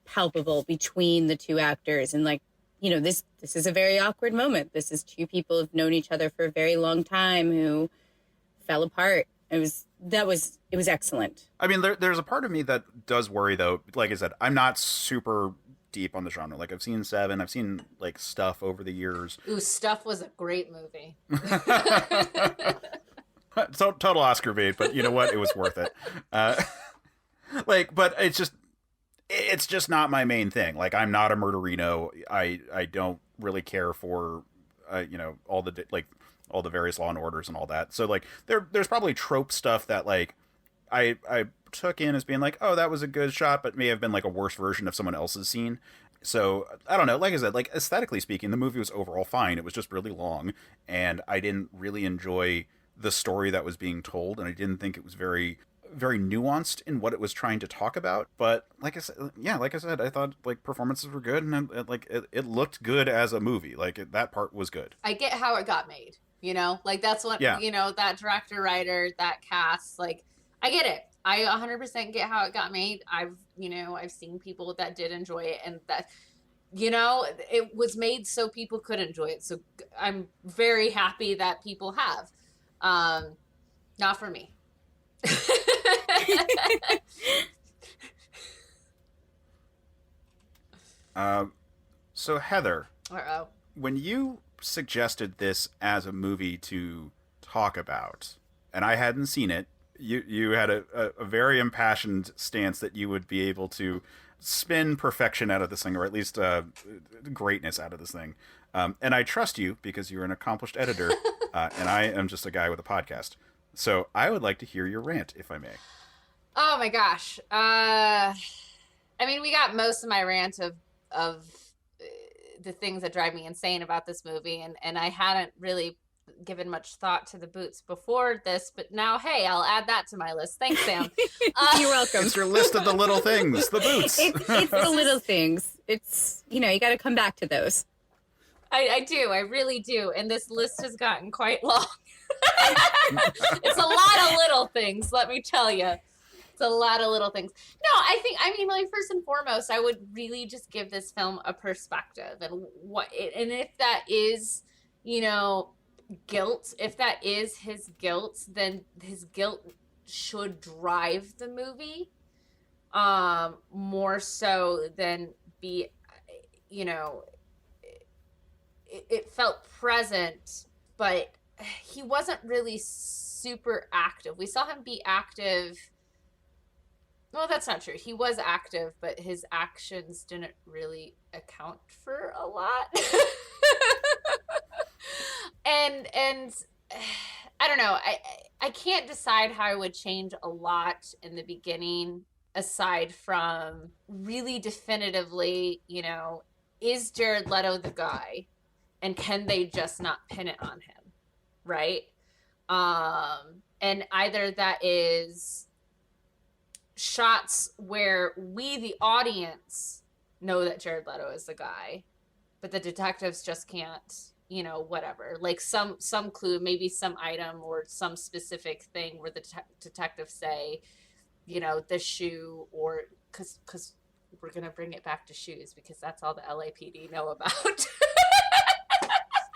palpable between the two actors. And like, this is a very awkward moment. This is two people who've known each other for a very long time who fell apart. It was excellent. I mean, there's a part of me that does worry, though. Like I said, I'm not super deep on the genre. Like I've seen Seven, I've seen like Stuff over the years. Ooh, Stuff was a great movie. So total Oscar bait, but you know what? It was worth it. But it's just not my main thing. Like I'm not a murderino. I don't really care for, all the various Law and Orders and all that. So like there's probably trope stuff that like I took in as being like, oh, that was a good shot, but may have been like a worse version of someone else's scene. So I don't know. Like I said, like aesthetically speaking, the movie was overall fine. It was just really long, and I didn't really enjoy the story that was being told, and I didn't think it was very very nuanced in what it was trying to talk about. But like I said, I thought like performances were good, and it looked good as a movie. Like that part was good. I get how it got made. Like that's what that director, writer, that cast. Like I get it. I 100% get how it got made. I've seen people that did enjoy it, and that it was made so people could enjoy it. So I'm very happy that people have. Not for me. So Heather, Uh-oh. when you suggested this as a movie to talk about, and I hadn't seen it, you had a very impassioned stance that you would be able to spin perfection out of this thing, or at least greatness out of this thing. And I trust you because you're an accomplished editor, and I am just a guy with a podcast. So I would like to hear your rant, if I may. Oh my gosh. I mean, we got most of my rant of the things that drive me insane about this movie, and I hadn't really given much thought to the boots before this, but now, hey, I'll add that to my list. Thanks, Sam. You're welcome. It's your list of the little things, the boots. It's the little things. It's, you got to come back to those. I do. I really do. And this list has gotten quite long. It's a lot of little things, let me tell you. It's a lot of little things. No, like first and foremost, I would really just give this film a perspective, and if that is, guilt, if that is his guilt, then his guilt should drive the movie, more so than be, it felt present, but he wasn't really super active. We saw him be active. Well, that's not true. He was active, but his actions didn't really account for a lot. and I don't know. I can't decide how I would change a lot in the beginning, aside from really definitively, is Jared Leto the guy? And can they just not pin it on him? Right? And either that is shots where we, the audience, know that Jared Leto is the guy, but the detectives just can't, whatever. Like some clue, maybe some item or some specific thing where the detectives say, the shoe, or because we're going to bring it back to shoes because that's all the LAPD know about.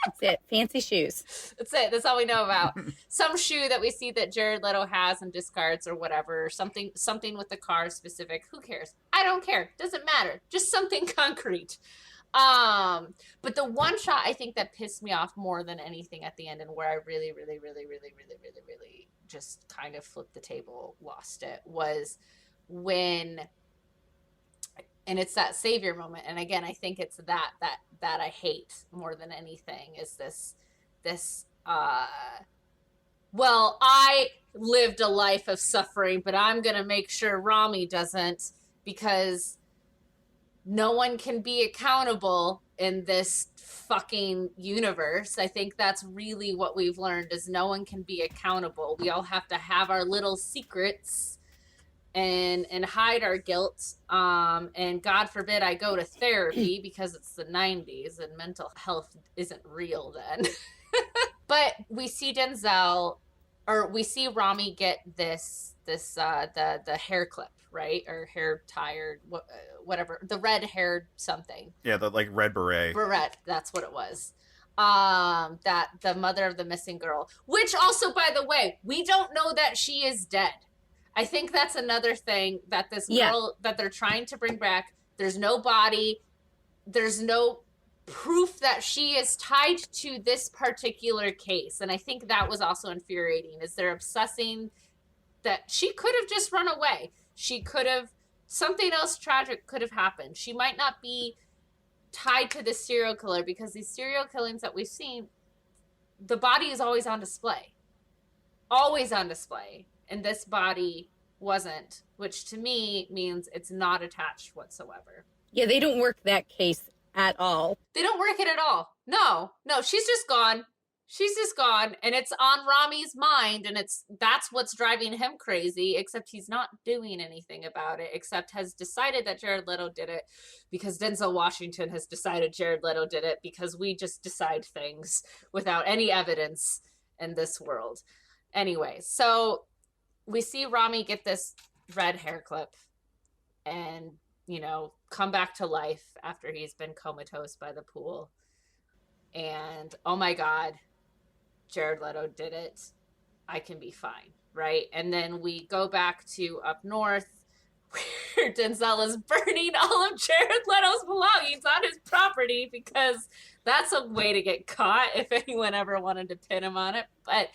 That's it. Fancy shoes. That's it. That's all we know about. Some shoe that we see that Jared Leto has and discards or whatever. Something with the car specific. Who cares? I don't care. Doesn't matter. Just something concrete. But the one shot I think that pissed me off more than anything at the end, and where I really, really, really, really, really, really, really just kind of flipped the table, lost it, was when, and it's that savior moment. And again, I think it's that I hate more than anything is this well, I lived a life of suffering, but I'm going to make sure Rami doesn't, because no one can be accountable in this fucking universe. I think that's really what we've learned, is no one can be accountable. We all have to have our little secrets and hide our guilt. And God forbid I go to therapy because it's the 90s and mental health isn't real then. But we see we see Rami get the hair clip, right? Or hair tie, or whatever, the red haired something. Yeah, the like red beret. Beret, that's what it was. That the mother of the missing girl, which also, by the way, we don't know that she is dead. I think that's another thing, that this girl that they're trying to bring back, there's no body. there's no proof that she is tied to this particular case. And I think that was also infuriating, is they're obsessing that she could have just run away. She could have, something else tragic could have happened. She might not be tied to this serial killer, because these serial killings that we've seen, the body is always on display. Always on display. And this body wasn't, which to me means it's not attached whatsoever. Yeah, they don't work that case at all. They don't work it at all. No, she's just gone. She's just gone, and it's on Rami's mind, and that's what's driving him crazy, except he's not doing anything about it, except has decided that Jared Leto did it because Denzel Washington has decided Jared Leto did it, because we just decide things without any evidence in this world. Anyway, so we see Rami get this red hair clip and, come back to life after he's been comatose by the pool. And, oh my God, Jared Leto did it. I can be fine, right? And then we go back to up north, where Denzel is burning all of Jared Leto's belongings on his property, because that's a way to get caught if anyone ever wanted to pin him on it. But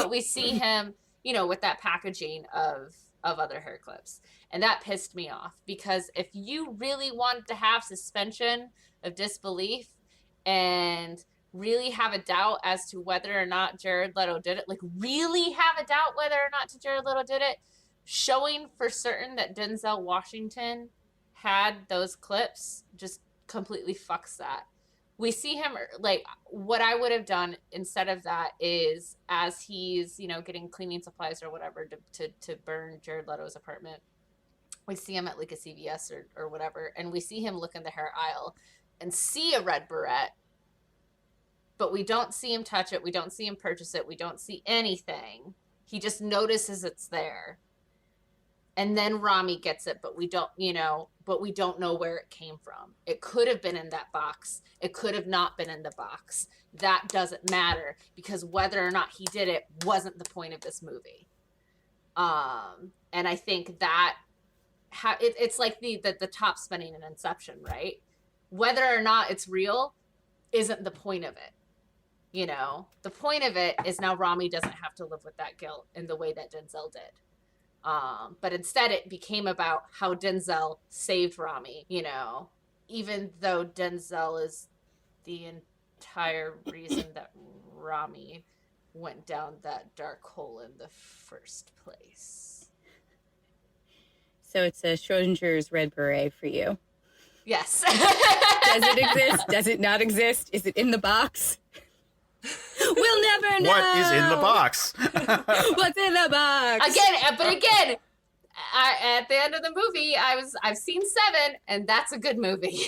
we see him, with that packaging of other hair clips. And that pissed me off, because if you really wanted to have suspension of disbelief and really have a doubt as to whether or not Jared Leto did it, like really have a doubt whether or not Jared Leto did it, showing for certain that Denzel Washington had those clips just completely fucks that. We see him, like, what I would have done instead of that is, as he's, getting cleaning supplies or whatever to burn Jared Leto's apartment, we see him at like a CVS or whatever, and we see him look in the hair aisle and see a red beret, but we don't see him touch it. We don't see him purchase it. We don't see anything. He just notices it's there. And then Rami gets it, but we don't know where it came from. It could have been in that box. It could have not been in the box. That doesn't matter, because whether or not he did it wasn't the point of this movie. And I think that it's like the top spinning in Inception, right? Whether or not it's real isn't the point of it. The point of it is now Rami doesn't have to live with that guilt in the way that Denzel did. But instead it became about how Denzel saved Rami, even though Denzel is the entire reason that Rami went down that dark hole in the first place. So it's a Schrodinger's red beret for you. Yes. Does it exist? Does it not exist? Is it in the box? We'll never know. What is in the box? What's in the box? Again, at the end of the movie, I've seen 7, and that's a good movie.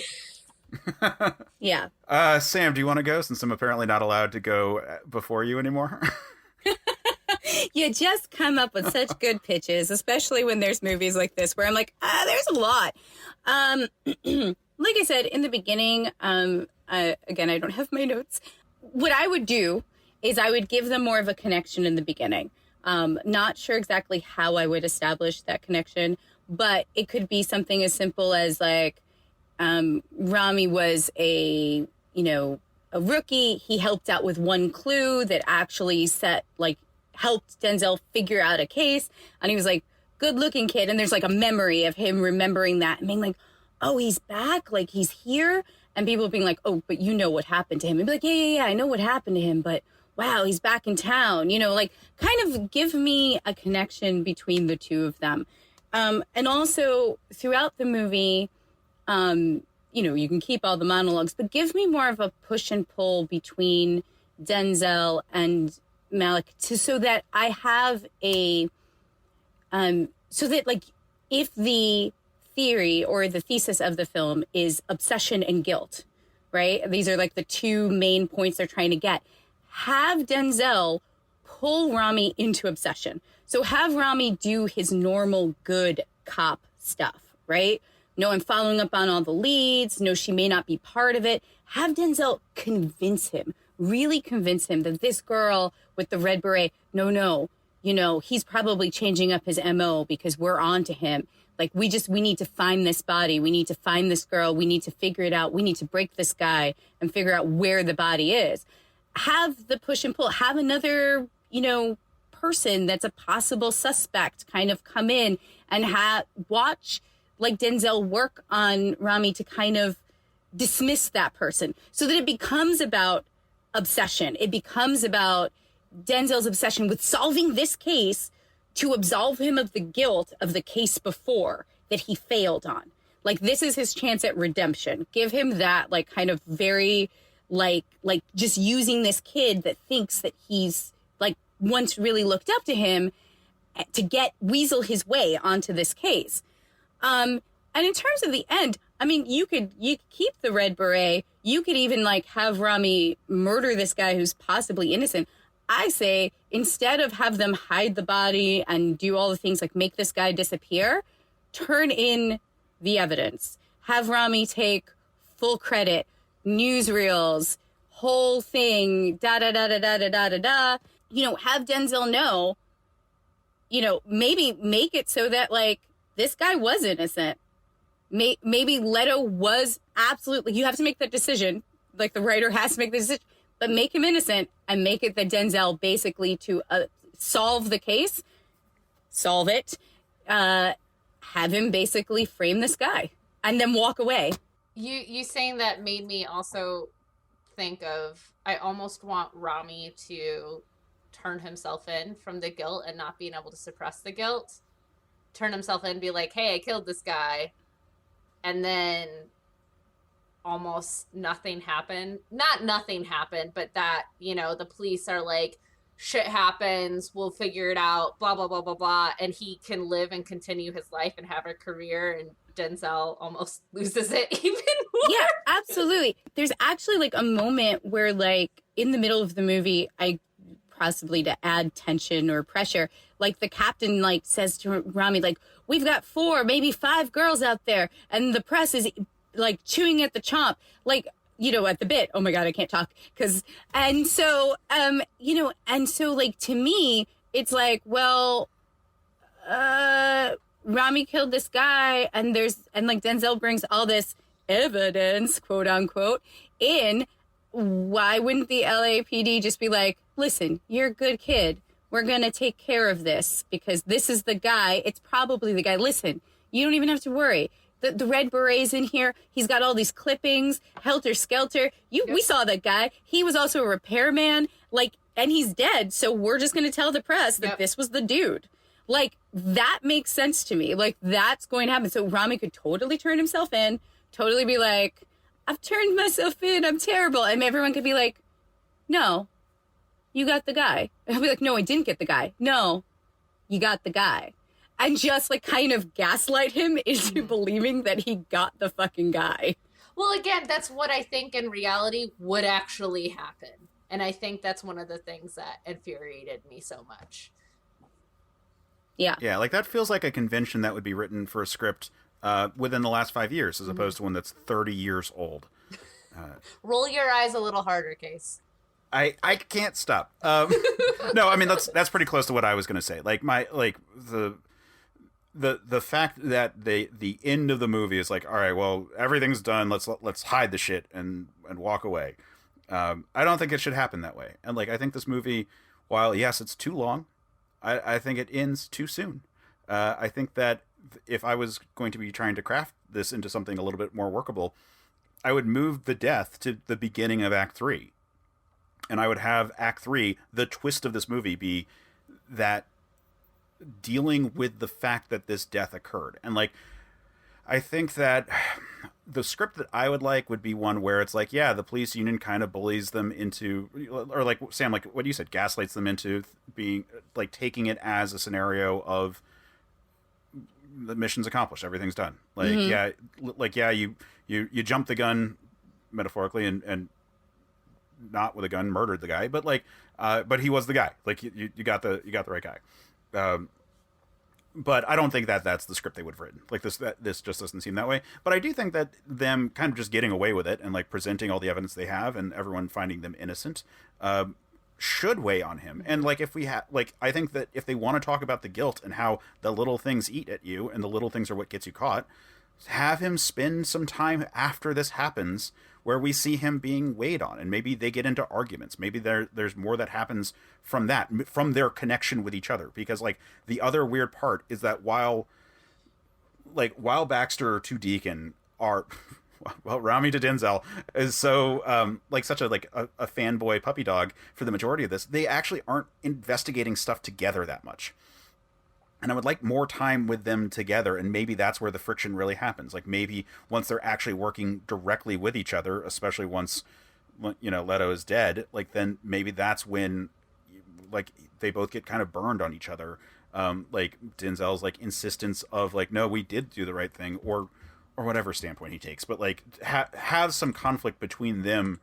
Yeah. Sam, do you want to go, since I'm apparently not allowed to go before you anymore? You just come up with such good pitches, especially when there's movies like this where I'm like, there's a lot. Like I said in the beginning, again, I don't have my notes. What I would do is I would give them more of a connection in the beginning. Not sure exactly how I would establish that connection, but it could be something as simple as like, Rami was a rookie. He helped out with one clue that actually helped Denzel figure out a case. And he was like, good looking kid. And there's like a memory of him remembering that and being like, oh, he's back. Like he's here. And people being like, oh, but you know what happened to him. And be like, yeah, I know what happened to him, but wow, he's back in town. Like kind of give me a connection between the two of them. And also throughout the movie, you can keep all the monologues, but give me more of a push and pull between Denzel and Malik so that I have so that like if the theory or the thesis of the film is obsession and guilt, right? These are like the two main points they're trying to get. Have Denzel pull Rami into obsession. So have Rami do his normal good cop stuff, right? No, I'm following up on all the leads. No, she may not be part of it. Have Denzel convince him, really convince him that this girl with the red beret, no, he's probably changing up his MO because we're on to him. Like, we need to find this body. We need to find this girl. We need to figure it out. We need to break this guy and figure out where the body is. Have the push and pull. Have another, person that's a possible suspect kind of come in and watch like Denzel work on Rami to kind of dismiss that person so that it becomes about obsession. It becomes about Denzel's obsession with solving this case to absolve him of the guilt of the case before that he failed on. Like, this is his chance at redemption. Give him that, like, kind of very, like just using this kid that thinks that he's, like, once really looked up to him to weasel his way onto this case. And in terms of the end, I mean, you could keep the red beret. You could even, like, have Rami murder this guy who's possibly innocent. I say, instead of have them hide the body and do all the things like make this guy disappear, turn in the evidence. Have Rami take full credit, newsreels, whole thing, da-da-da-da-da-da-da-da. Have Denzel know, maybe make it so that, like, this guy was innocent. Maybe Leto was absolutely, you have to make that decision. Like, the writer has to make the decision. But make him innocent and make it that Denzel basically to solve the case, solve it, have him basically frame this guy and then walk away. You saying that made me also think of, I almost want Rami to turn himself in from the guilt and not being able to suppress the guilt. Turn himself in and be like, hey, I killed this guy. And then almost nothing happened. Not nothing happened, but that, the police are like, shit happens, we'll figure it out, blah, blah, blah, blah, blah. And he can live and continue his life and have a career, and Denzel almost loses it even more. Yeah, absolutely. There's actually, like, a moment where, like, in the middle of the movie, possibly to add tension or pressure, like, the captain, like, says to Rami, like, we've got 4, maybe 5 girls out there, and the press is, like, chewing at the chomp, like, at the bit. Oh my God, I can't talk. And so, like, to me, it's like, well, Rami killed this guy, and like, Denzel brings all this evidence, quote unquote, in. Why wouldn't the LAPD just be like, listen, you're a good kid. We're going to take care of this because this is the guy. It's probably the guy. Listen, you don't even have to worry. The red beret's in here. He's got all these clippings, helter skelter. We saw that guy. He was also a repairman, like, and he's dead. So we're just going to tell the press that this was the dude. Like, that makes sense to me. Like, that's going to happen. So Rami could totally turn himself in, totally be like, I've turned myself in. I'm terrible. And everyone could be like, no, you got the guy. And I'll be like, no, I didn't get the guy. No, you got the guy. And just, like, kind of gaslight him into believing that he got the fucking guy. Well, again, that's what I think in reality would actually happen. And I think that's one of the things that infuriated me so much. Yeah. Yeah, like, that feels like a convention that would be written for a script within the last 5 years, as opposed to one that's 30 years old. Roll your eyes a little harder, Case. I can't stop. No, I mean, that's pretty close to what I was going to say. Like, the fact that the end of the movie is like, all right, well, everything's done. Let's hide the shit and walk away. I don't think it should happen that way. And, like, I think this movie, while yes, it's too long, I think it ends too soon. I think that if I was going to be trying to craft this into something a little bit more workable, I would move the death to the beginning of Act 3. And I would have Act 3, the twist of this movie, be that dealing with the fact that this death occurred. And, like, I think that the script that I would like would be one where it's like, yeah, the police union kind of bullies them into, or, like, Sam, like what you said, gaslights them into being, like, taking it as a scenario of the mission's accomplished, everything's done. Like, you jumped the gun, metaphorically, and not with a gun murdered the guy, but, like, but he was the guy. Like, you got the right guy. But I don't think that that's the script they would have written. Like, this just doesn't seem that way. But I do think that them kind of just getting away with it and, like, presenting all the evidence they have and everyone finding them innocent should weigh on him. And like if we have like I think that if they want to talk about the guilt and how the little things eat at you and the little things are what gets you caught, have him spend some time after this happens where we see him being weighed on, and maybe they get into arguments. Maybe there's more that happens from that, from their connection with each other. Because like the other weird part is that while Baxter to Deacon are well, Rami to Denzel is so like such a fanboy puppy dog for the majority of this, they actually aren't investigating stuff together that much. And I would like more time with them together, and maybe that's where the friction really happens. Like maybe once they're actually working directly with each other, especially once, you know, Leto is dead, like then maybe that's when like they both get kind of burned on each other. Like Denzel's like insistence of like, no, we did do the right thing, or whatever standpoint he takes, but like have some conflict between them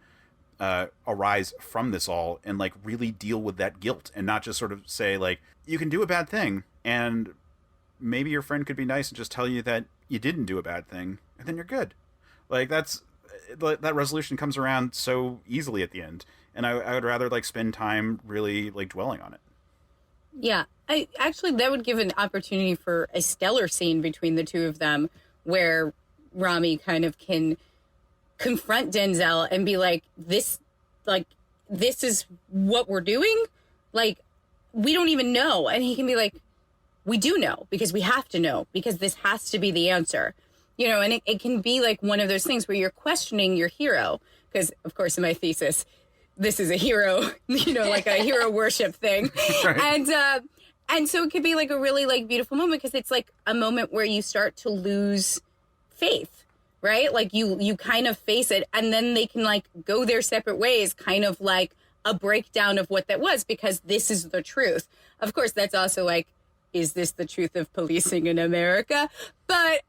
arise from this all, and like really deal with that guilt, and not just sort of say like, you can do a bad thing and maybe your friend could be nice and just tell you that you didn't do a bad thing, and then you're good. Like that resolution comes around so easily at the end, and I would rather like spend time really like dwelling on it. Yeah, I actually, that would give an opportunity for a stellar scene between the two of them, where Rami kind of can confront Denzel and be like, this is what we're doing. Like, we don't even know. And he can be like, we do know, because we have to know, because this has to be the answer. You know, and it can be like one of those things where you're questioning your hero. Because, of course, in my thesis, this is a hero, you know, like a hero worship thing. Right. And so it could be like a really like beautiful moment, because it's like a moment where you start to lose faith, right? Like you kind of face it, and then they can like go their separate ways, kind of like a breakdown of what that was, because this is the truth. Of course, that's also like, is this the truth of policing in America? But,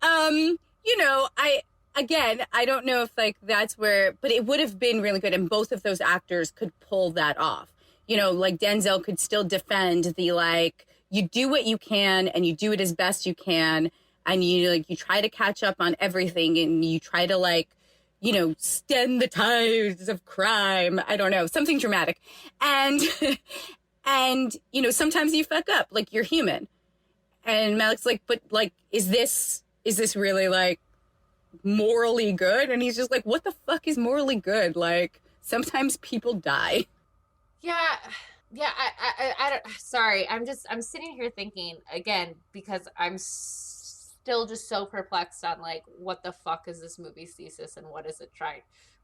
you know, I don't know if like that's where, but it would have been really good. And both of those actors could pull that off. You know, like Denzel could still defend the, like, you do what you can and you do it as best you can. And you try to catch up on everything, and you try to like, you know, stem the tides of crime. I don't know, something dramatic. And, and, you know, sometimes you fuck up, like you're human. And Malik's like, but like, is this really like morally good? And he's just like, what the fuck is morally good? Like, sometimes people die. Yeah. I don't, sorry. I'm sitting here thinking again, because I'm still just so perplexed on like, what the fuck is this movie's thesis, and what is it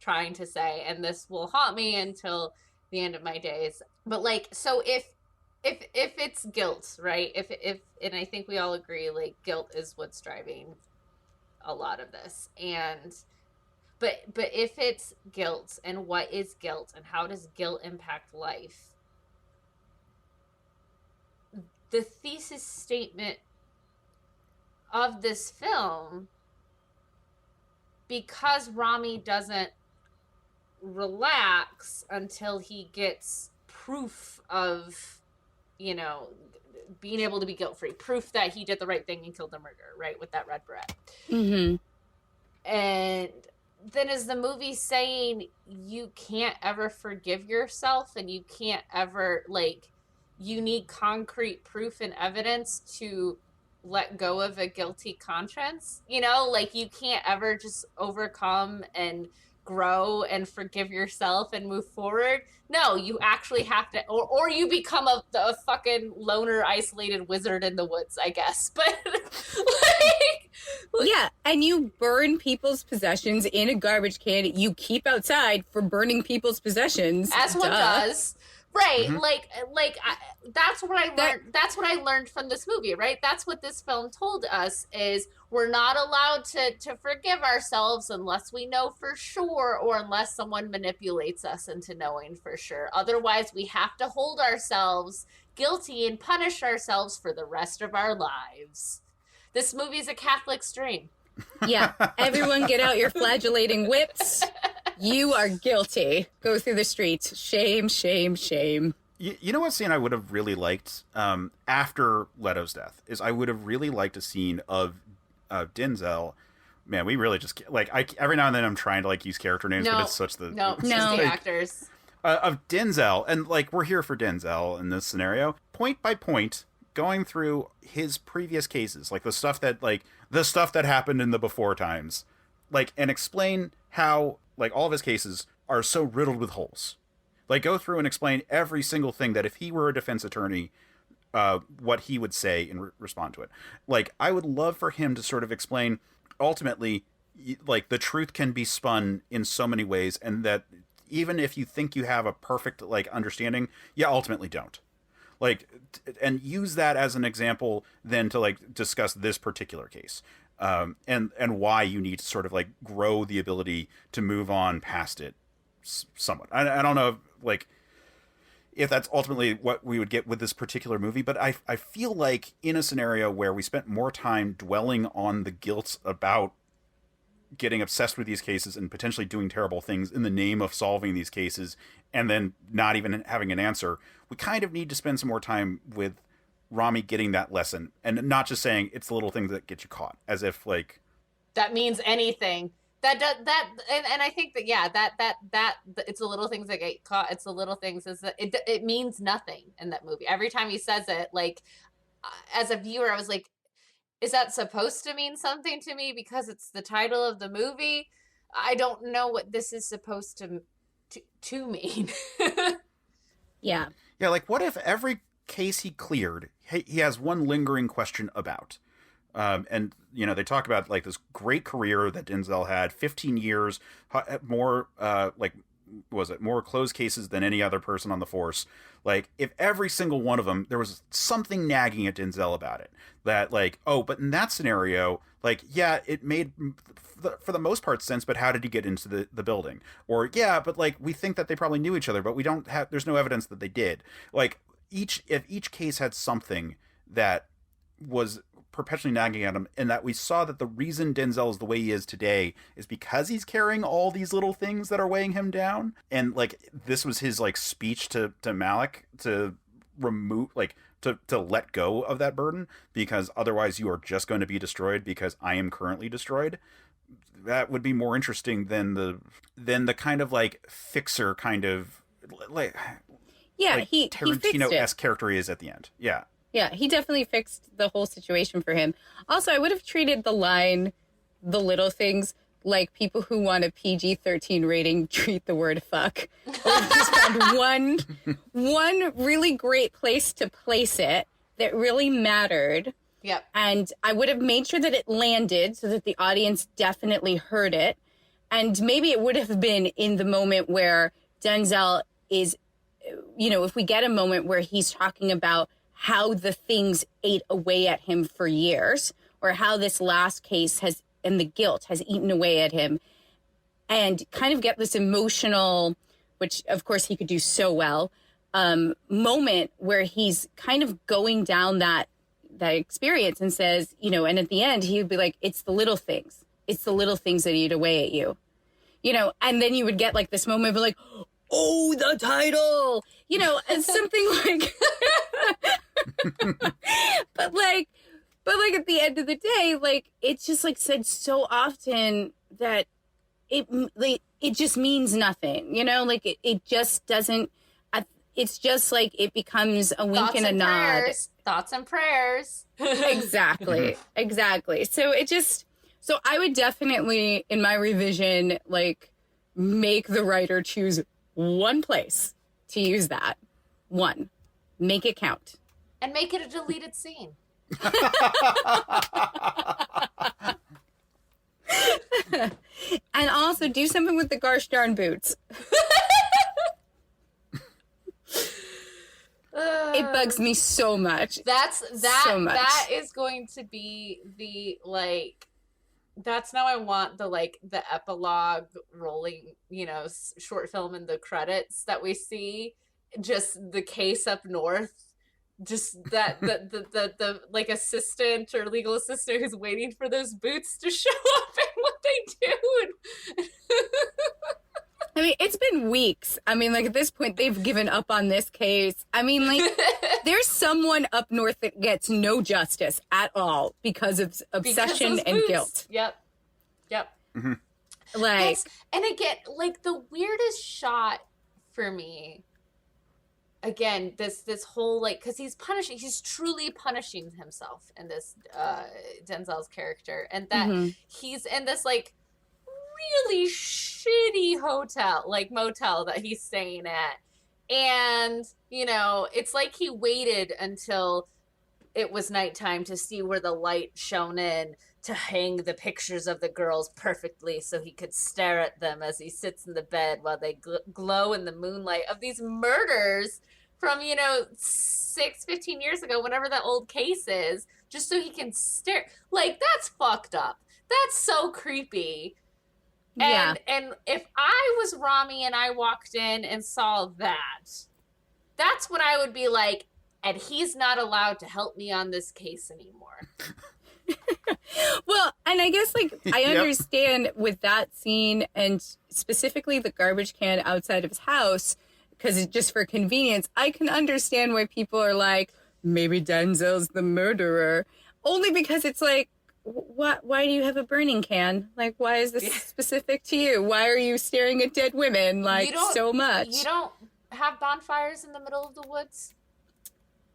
trying to say? And this will haunt me until the end of my days. But like, so if it's guilt, right? If and I think we all agree, like, guilt is what's driving a lot of this. And but if it's guilt, and what is guilt, and how does guilt impact life? The thesis statement of this film, because Rami doesn't relax until he gets proof of, you know, being able to be guilt-free, proof that he did the right thing and killed the murderer, right, with that red beret. Mm-hmm. And then is the movie saying you can't ever forgive yourself, and you can't ever, like, you need concrete proof and evidence to let go of a guilty conscience? You know, like, you can't ever just overcome and grow and forgive yourself and move forward. No, you actually have to, or you become a fucking loner, isolated wizard in the woods, I guess. But like, yeah, and you burn people's possessions in a garbage can you keep outside for burning people's possessions, as one does. Right, mm-hmm. That's what I learned. That's what I learned from this movie. Right, that's what this film told us, is we're not allowed to forgive ourselves unless we know for sure, or unless someone manipulates us into knowing for sure. Otherwise, we have to hold ourselves guilty and punish ourselves for the rest of our lives. This movie is a Catholic stream. Yeah, everyone get out your flagellating whips. You are guilty. Go through the streets. Shame, shame, shame. You know what scene I would have really liked after Leto's death is I would have really liked a scene of Denzel. Man, we really just like every now and then I'm trying to like use character names, but it's such the just the actors. of Denzel, and like we're here for Denzel in this scenario, point by point, going through his previous cases, like the stuff that happened in the before times, like, and explain how like all of his cases are so riddled with holes. Like go through and explain every single thing that if he were a defense attorney, what he would say and respond to it. Like I would love for him to sort of explain ultimately, like the truth can be spun in so many ways, and that even if you think you have a perfect like understanding, you ultimately don't. Like, and use that as an example then to like discuss this particular case, and why you need to sort of like grow the ability to move on past it somewhat. I don't know if that's ultimately what we would get with this particular movie, but I feel like in a scenario where we spent more time dwelling on the guilt about getting obsessed with these cases and potentially doing terrible things in the name of solving these cases and then not even having an answer, we kind of need to spend some more time with Rami getting that lesson and not just saying it's the little things that get you caught, as if like that means anything. And I think that that it's the little things that get caught. It's the little things is that it means nothing in that movie. Every time he says it, like as a viewer, I was like, is that supposed to mean something to me because it's the title of the movie? I don't know what this is supposed to mean. Yeah. Yeah, like what if every case he cleared, he has one lingering question about? And, you know, they talk about like this great career that Denzel had, 15 years, more, more closed cases than any other person on the force. Like, if every single one of them, there was something nagging at Denzel about it. That, like, oh, but in that scenario, like, yeah, it made, for the most part, sense, but how did he get into the building? Or, yeah, but, like, we think that they probably knew each other, but we don't have, there's no evidence that they did. Like, if each case had something that was perpetually nagging at him, and that we saw that the reason Denzel is the way he is today is because he's carrying all these little things that are weighing him down. And like this was his like speech to Malik to remove, like to let go of that burden, because otherwise you are just going to be destroyed because I am currently destroyed. That would be more interesting than the kind of like fixer kind of like he Tarantino-esque character he is at the end. Yeah. Yeah, he definitely fixed the whole situation for him. Also, I would have treated the line, the little things, like people who want a PG-13 rating treat the word fuck. I just found one really great place to place it that really mattered. Yep. And I would have made sure that it landed so that the audience definitely heard it. And maybe it would have been in the moment where Denzel is, you know, if we get a moment where he's talking about how the things ate away at him for years, or how this last case has, and the guilt has eaten away at him, and kind of get this emotional, which of course he could do so well, moment where he's kind of going down that experience and says, you know, and at the end he would be like, it's the little things. It's the little things that eat away at you, you know, and then you would get like this moment of like, oh, the title, you know, and something like, but like at the end of the day, like it's just like said so often that it just means nothing, you know, like it just doesn't, it's just like it becomes a wink and a nod. Thoughts and prayers. Exactly. So I would definitely, in my revision, like make the writer choose one place to use that. One. Make it count. And make it a deleted scene. And also do something with the gosh darn boots. It bugs me so much. So much. That is going to be the like. That's now I want the like the epilogue rolling, you know, short film in the credits that we see. Just the case up north. Just that the like assistant or legal assistant who's waiting for those boots to show up and what they do. I mean, it's been weeks. I mean, like at this point, they've given up on this case. I mean, like there's someone up north that gets no justice at all because of obsession and guilt. Yep. Mm-hmm. Like, and again, like the weirdest shot for me. Again, this whole like, because he's truly punishing himself in this Denzel's character, and that he's in this like really shitty motel that he's staying at, and it's like he waited until it was nighttime to see where the light shone in to hang the pictures of the girls perfectly so he could stare at them as he sits in the bed while they glow in the moonlight of these murders from 15 years ago, whenever that old case is, just so he can stare. Like, that's fucked up. That's so creepy. And if I was Rami and I walked in and saw that, that's when I would be like, and he's not allowed to help me on this case anymore. Well, and I guess I understand with that scene, and specifically the garbage can outside of his house, because it's just for convenience. I can understand why people are like, maybe Denzel's the murderer, only because it's like, why do you have a burning can? Like, why is this specific to you? Why are you staring at dead women so much? You don't have bonfires in the middle of the woods?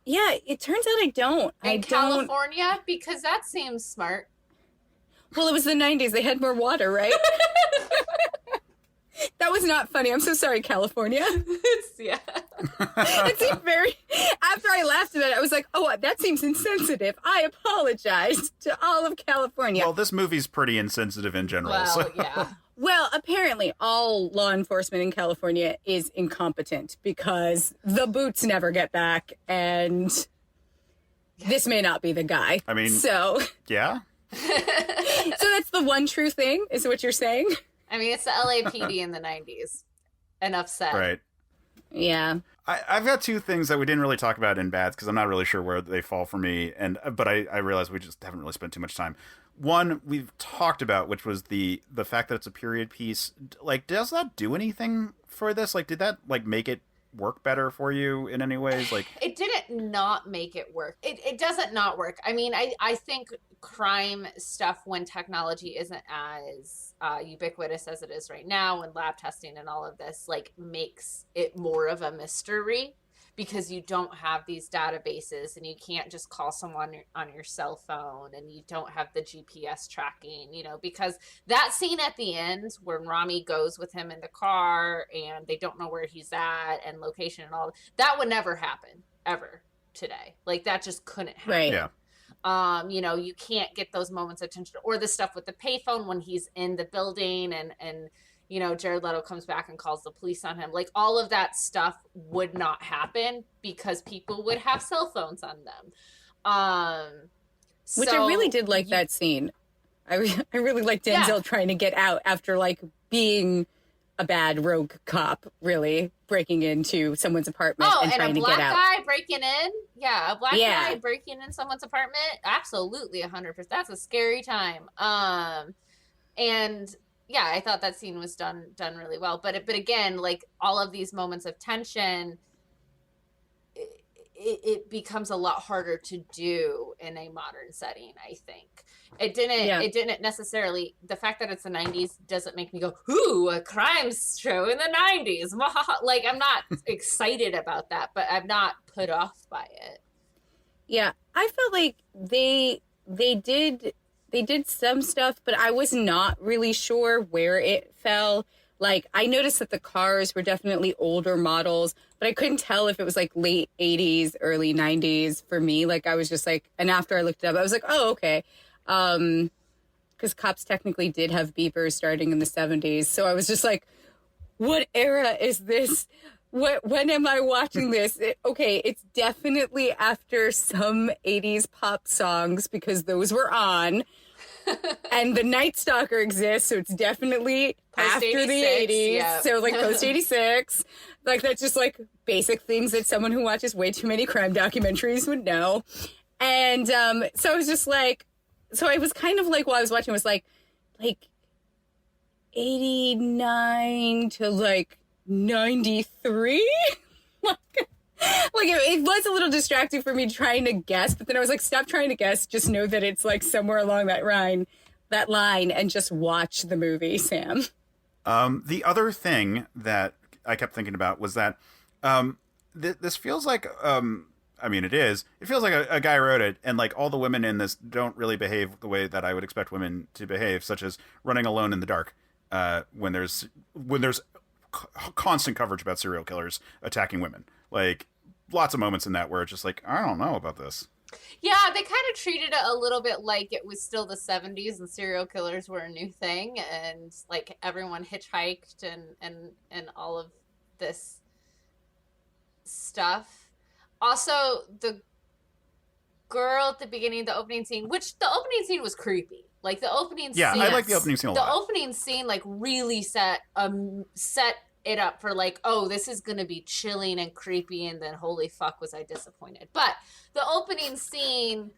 Yeah, it turns out I don't. In California? Because that seems smart. Well, it was the 90s. They had more water, right? That was not funny. I'm so sorry, California. Yeah. It seemed very... After I laughed at it, I was like, oh, that seems insensitive. I apologize to all of California. Well, this movie's pretty insensitive in general. Well, so. yeah. Well, apparently all law enforcement in California is incompetent because the boots never get back, and this may not be the guy. I mean... So... Yeah? So that's the one true thing, is what you're saying? I mean, it's the LAPD in the 90s. Enough said. Right. Yeah. I've got two things that we didn't really talk about in Bads, because I'm not really sure where they fall for me, but I realize we just haven't really spent too much time. One we've talked about, which was the fact that it's a period piece. Like, does that do anything for this? Like, did that make it work better for you in any ways? Like, it didn't not make it work. It doesn't not work. I mean, I think crime stuff, when technology isn't as ubiquitous as it is right now, and lab testing and all of this makes it more of a mystery, because you don't have these databases, and you can't just call someone on your cell phone, and you don't have the GPS tracking, because that scene at the end when Rami goes with him in the car and they don't know where he's at and location and all that would never happen ever today. Like, that just couldn't happen. Right. yeah. You can't get those moments of tension, or the stuff with the payphone when he's in the building and Jared Leto comes back and calls the police on him. Like, all of that stuff would not happen because people would have cell phones on them. Which I really did like that scene. I really liked Denzel trying to get out after being a bad rogue cop, really breaking into someone's apartment and trying to get out. a black guy breaking in? Yeah, a black guy breaking in someone's apartment? Absolutely, 100%. That's a scary time. And yeah, I thought that scene was done really well. But again, all of these moments of tension, it becomes a lot harder to do in a modern setting, I think. It didn't necessarily, the fact that it's the 90s doesn't make me go, ooh, a crime show in the 90s. I'm not excited about that, but I'm not put off by it. Yeah, I felt like they did some stuff, but I was not really sure where it fell. I noticed that the cars were definitely older models, but I couldn't tell if it was late 80s, early 90s for me. I was just and after I looked it up, I was like, oh, okay. Because cops technically did have beepers starting in the 70s. So I was just what era is this? When am I watching this? It's definitely after some 80s pop songs, because those were on. And the Night Stalker exists, so it's definitely after the 80s. Yeah. So post 86. That's just basic things that someone who watches way too many crime documentaries would know. And so I was just so I was kind of while I was watching, it was 89 to 93. It was a little distracting for me trying to guess, but then I was stop trying to guess. Just know that it's somewhere along that line, and just watch the movie, Sam. The other thing that I kept thinking about was that this feels like I mean, it feels like a guy wrote it, and like all the women in this don't really behave the way that I would expect women to behave, such as running alone in the dark when there's constant coverage about serial killers attacking women. Like lots of moments in that where it's just like, I don't know about this. Yeah, they kind of treated it a little bit like it was still the 70s and serial killers were a new thing, and like everyone hitchhiked and all of this stuff. Also, the girl at the beginning of the opening scene, which the opening scene was creepy. Like the opening scene. Yeah, I like the opening scene a lot. The opening scene like really set it up for like, oh, this is gonna be chilling and creepy, and then holy fuck was I disappointed. But the opening scene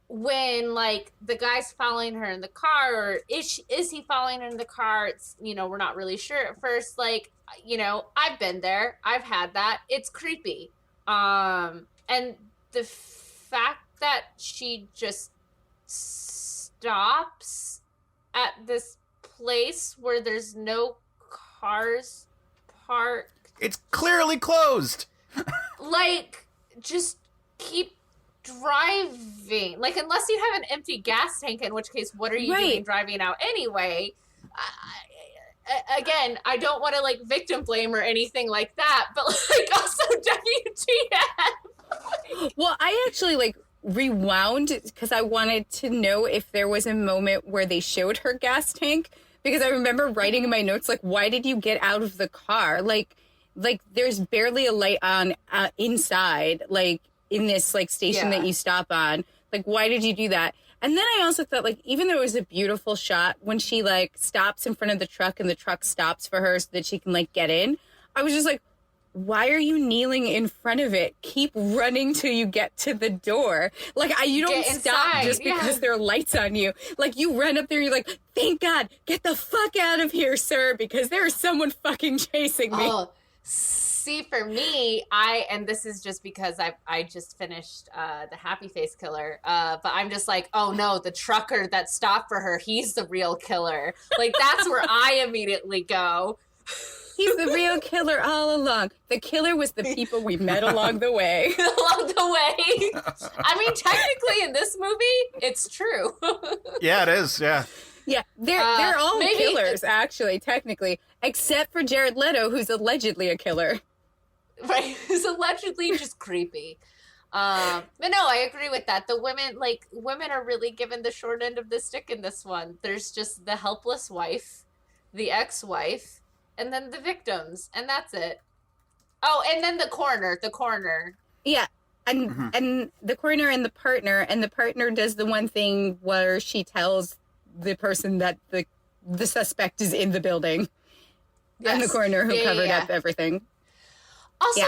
when like the guy's following her in the car, or is he following her in the car? It's, you know, we're not really sure at first. Like, you know, I've been there, I've had that. It's creepy. And the fact that she just stops at this place where there's no cars parked. It's clearly closed. Like, just keep driving. Like, unless you have an empty gas tank, in which case, what are you doing driving out anyway? Again, I don't want to like victim blame or anything like that, but like also WTF. Well, I actually like rewound because I wanted to know if there was a moment where they showed her gas tank, because I remember writing in my notes like, why did you get out of the car? Like there's barely a light on inside, like in this like station that you stop on. Like, why did you do that? And then I also thought, like, even though it was a beautiful shot when she like stops in front of the truck and the truck stops for her so that she can like get in, I was just like, why are you kneeling in front of it? Keep running till you get to the door. Like, you don't stop just because there are lights on you. Like, you run up there, you're like, thank God, get the fuck out of here, sir, because there is someone fucking chasing me. Oh, see, for me, and this is just because I just finished the Happy Face Killer, but I'm just like, oh no, the trucker that stopped for her, he's the real killer. Like, that's where I immediately go. He's the real killer all along. The killer was the people we met along the way. Along the way. I mean, technically in this movie, it's true. Yeah, it is. Yeah. Yeah, they're all killers, actually, technically, except for Jared Leto, who's allegedly a killer. Right, who's allegedly just creepy. But no, I agree with that. The women are really given the short end of the stick in this one. There's just the helpless wife, the ex-wife, and then the victims, and that's it. Oh, and then the coroner. Yeah, and the coroner and the partner does the one thing where she tells the person that the suspect is in the building. Yes. And the coroner who covered up everything. Also,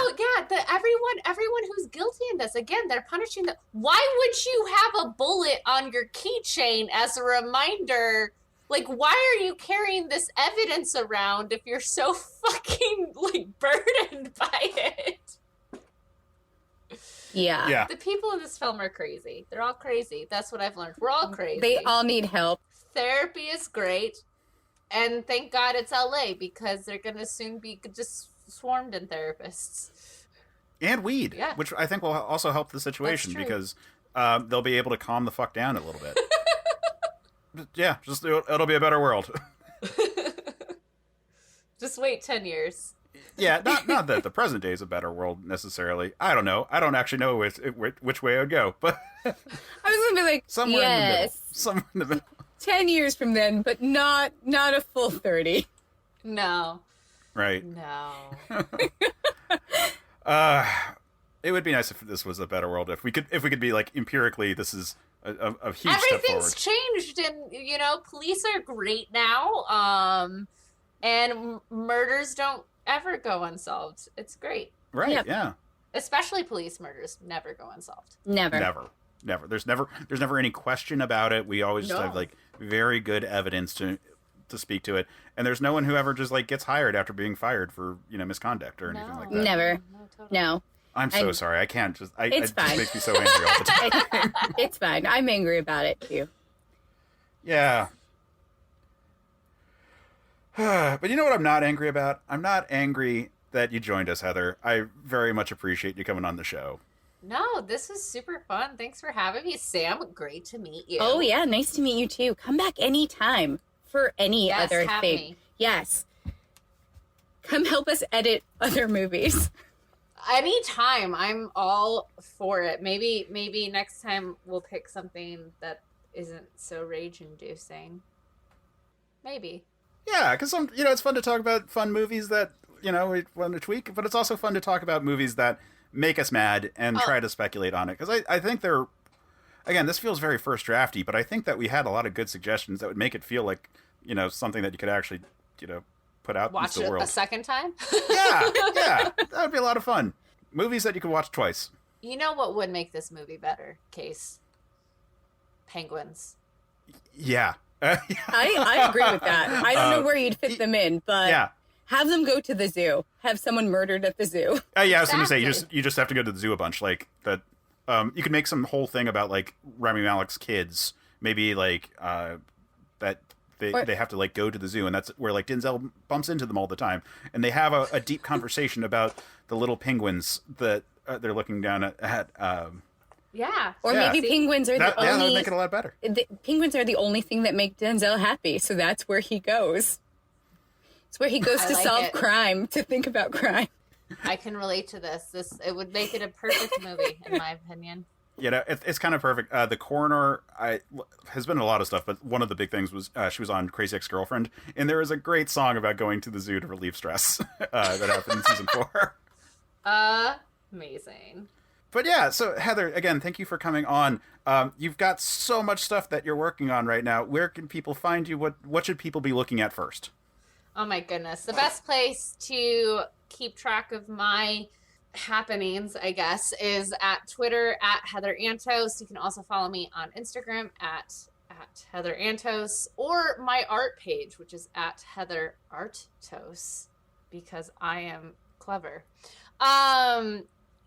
everyone who's guilty in this, again, they're punishing them. Why would you have a bullet on your keychain as a reminder? Like, why are you carrying this evidence around if you're so fucking, like, burdened by it? Yeah. The people in this film are crazy. They're all crazy. That's what I've learned. We're all crazy. They all need help. Therapy is great. And thank God it's LA, because they're going to soon be just swarmed in therapists. And weed, which I think will also help the situation, because they'll be able to calm the fuck down a little bit. Yeah, just it'll be a better world. Just wait 10 years. Yeah, not that the present day is a better world necessarily. I don't know. I don't actually know which way I would go, but I was gonna be like, somewhere in the middle. Somewhere in the middle. 10 years from then, but not a full 30. No. Right. No. It would be nice if this was a better world. If we could be like, empirically, this is a huge step forward. Everything's changed, and you know, police are great now. And murders don't ever go unsolved. It's great. Right. Yeah. Especially police murders never go unsolved. Never. There's never any question about it. We always just have like very good evidence to speak to it, and there's no one who ever just like gets hired after being fired for misconduct or anything like that. Never. No. I'm so sorry. I can't just. It just makes me so angry all the time. It's fine. I'm angry about it too. Yeah. But you know what I'm not angry about? I'm not angry that you joined us, Heather. I very much appreciate you coming on the show. No, this was super fun. Thanks for having me, Sam. Great to meet you. Oh, yeah. Nice to meet you, too. Come back anytime for any other have thing. Me. Yes. Come help us edit other movies. Anytime. I'm all for it. Maybe next time we'll pick something that isn't so rage-inducing. Maybe. Yeah, because it's fun to talk about fun movies that we want to tweak, but it's also fun to talk about movies that make us mad and try to speculate on it. Because I think again, this feels very first drafty, but I think that we had a lot of good suggestions that would make it feel like something that you could actually put out watch into the it world. a second time. Yeah, that would be a lot of fun. Movies that you could watch twice. You know what would make this movie better? Case. Penguins. Yeah. I agree with that. I don't know where you'd fit them in, but have them go to the zoo. Have someone murdered at the zoo. Yeah, I was going to say you just have to go to the zoo a bunch. Like that, you could make some whole thing about like Rami Malek's kids. Maybe like that they have to like go to the zoo, and that's where like Denzel bumps into them all the time, and they have a deep conversation about the little penguins that they're looking down at. Yeah. Or maybe penguins are the only... Yeah, that would make it a lot better. Penguins are the only thing that make Denzel happy, so that's where he goes. It's where he goes to solve crime, to think about crime. I can relate to this. It would make it a perfect movie, in my opinion. It's kind of perfect. The coroner has been in a lot of stuff, but one of the big things was she was on Crazy Ex-Girlfriend, and there is a great song about going to the zoo to relieve stress that happened in season 4. Amazing. But yeah, so Heather, again, thank you for coming on. You've got so much stuff that you're working on right now. Where can people find you? What should people be looking at first? Oh my goodness. The best place to keep track of my happenings, I guess, is at Twitter at Heather Antos. You can also follow me on Instagram at Heather Antos, or my art page, which is at Heather Artos, because I am clever.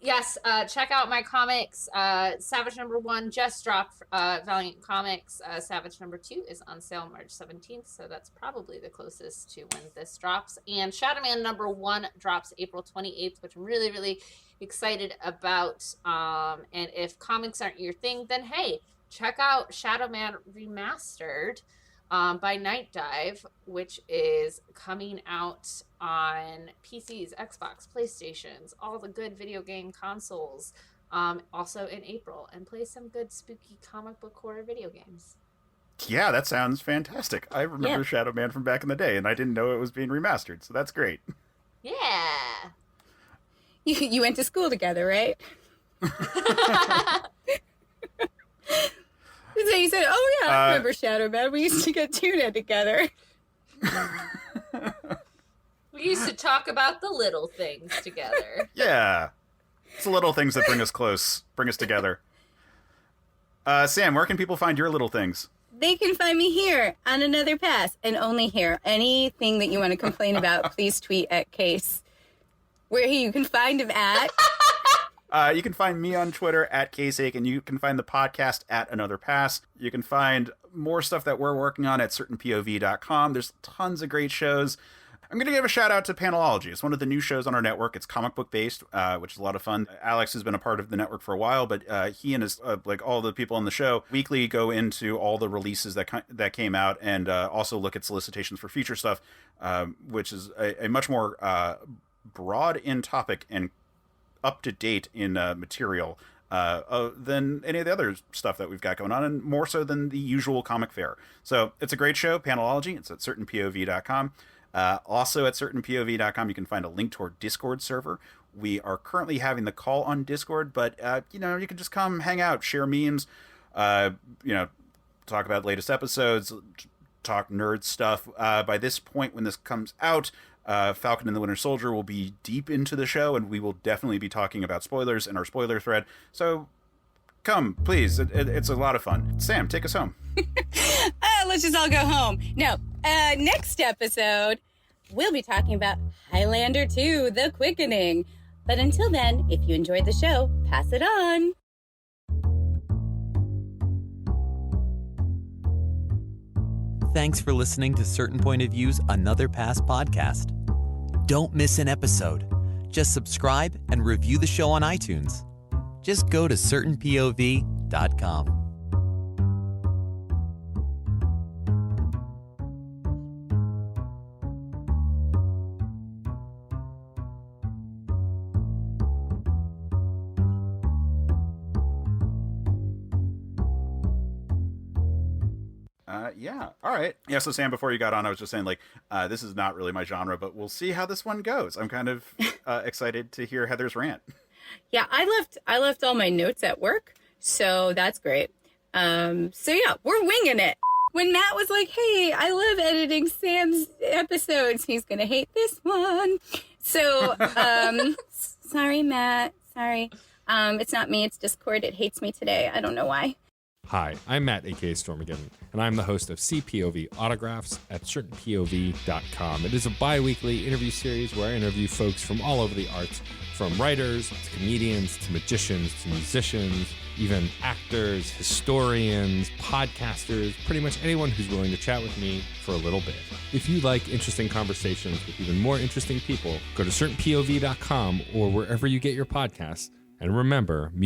Yes, check out my comics. Savage #1 just dropped Valiant Comics. Savage #2 is on sale March 17th, so that's probably the closest to when this drops. And Shadow Man #1 drops April 28th, which I'm really, really excited about. And if comics aren't your thing, then hey, check out Shadow Man Remastered by Night Dive, which is coming out on PCs, Xbox, PlayStations, all the good video game consoles, also in April, and play some good spooky comic book horror video games. Yeah, that sounds fantastic. I remember Shadow Man from back in the day, and I didn't know it was being remastered, so that's great. Yeah. You went to school together, right? So you said, oh yeah, I remember Shadow Man. We used to get tuna together. We used to talk about the little things together. Yeah. It's the little things that bring us close, bring us together. Sam, where can people find your little things? They can find me here on Another Pass, and only here. Anything that you want to complain about, please tweet at Case. Where you can find him at... You can find me on Twitter at Kasich, and you can find the podcast at Another Pass. You can find more stuff that we're working on at certainpov.com. There's tons of great shows. I'm going to give a shout out to Panelology. It's one of the new shows on our network. It's comic book based, which is a lot of fun. Alex has been a part of the network for a while, but he and his like all the people on the show weekly go into all the releases that came out, and also look at solicitations for future stuff, which is a much more broad in topic and up to date in material than any of the other stuff that we've got going on, and more so than the usual comic fare. So it's a great show, Panelology. It's at certainpov.com. Also at certainpov.com, you can find a link to our Discord server. We are currently having the call on Discord, but you can just come hang out, share memes, talk about latest episodes, talk nerd stuff. By this point, when this comes out, Falcon and the Winter Soldier will be deep into the show, and we will definitely be talking about spoilers in our spoiler thread. So come, please. It's a lot of fun. Sam, take us home. Let's just all go home. No, next episode, we'll be talking about Highlander 2, The Quickening. But until then, if you enjoyed the show, pass it on. Thanks for listening to Certain Point of View's Another Pass podcast. Don't miss an episode. Just subscribe and review the show on iTunes. Just go to certainpov.com. Yeah. All right. Yeah. So Sam, before you got on, I was just saying, like, this is not really my genre, but we'll see how this one goes. I'm kind of excited to hear Heather's rant. Yeah, I left all my notes at work, so that's great. So yeah, we're winging it. When Matt was like, "Hey, I love editing Sam's episodes. He's gonna hate this one." So, sorry, Matt. Sorry. It's not me. It's Discord. It hates me today. I don't know why. Hi, I'm Matt, aka Stormageddon, and I'm the host of CPOV Autographs at certainpov.com. It is a bi-weekly interview series where I interview folks from all over the arts, from writers to comedians to magicians to musicians, even actors, historians, podcasters, pretty much anyone who's willing to chat with me for a little bit. If you like interesting conversations with even more interesting people, go to certainpov.com or wherever you get your podcasts, and remember, music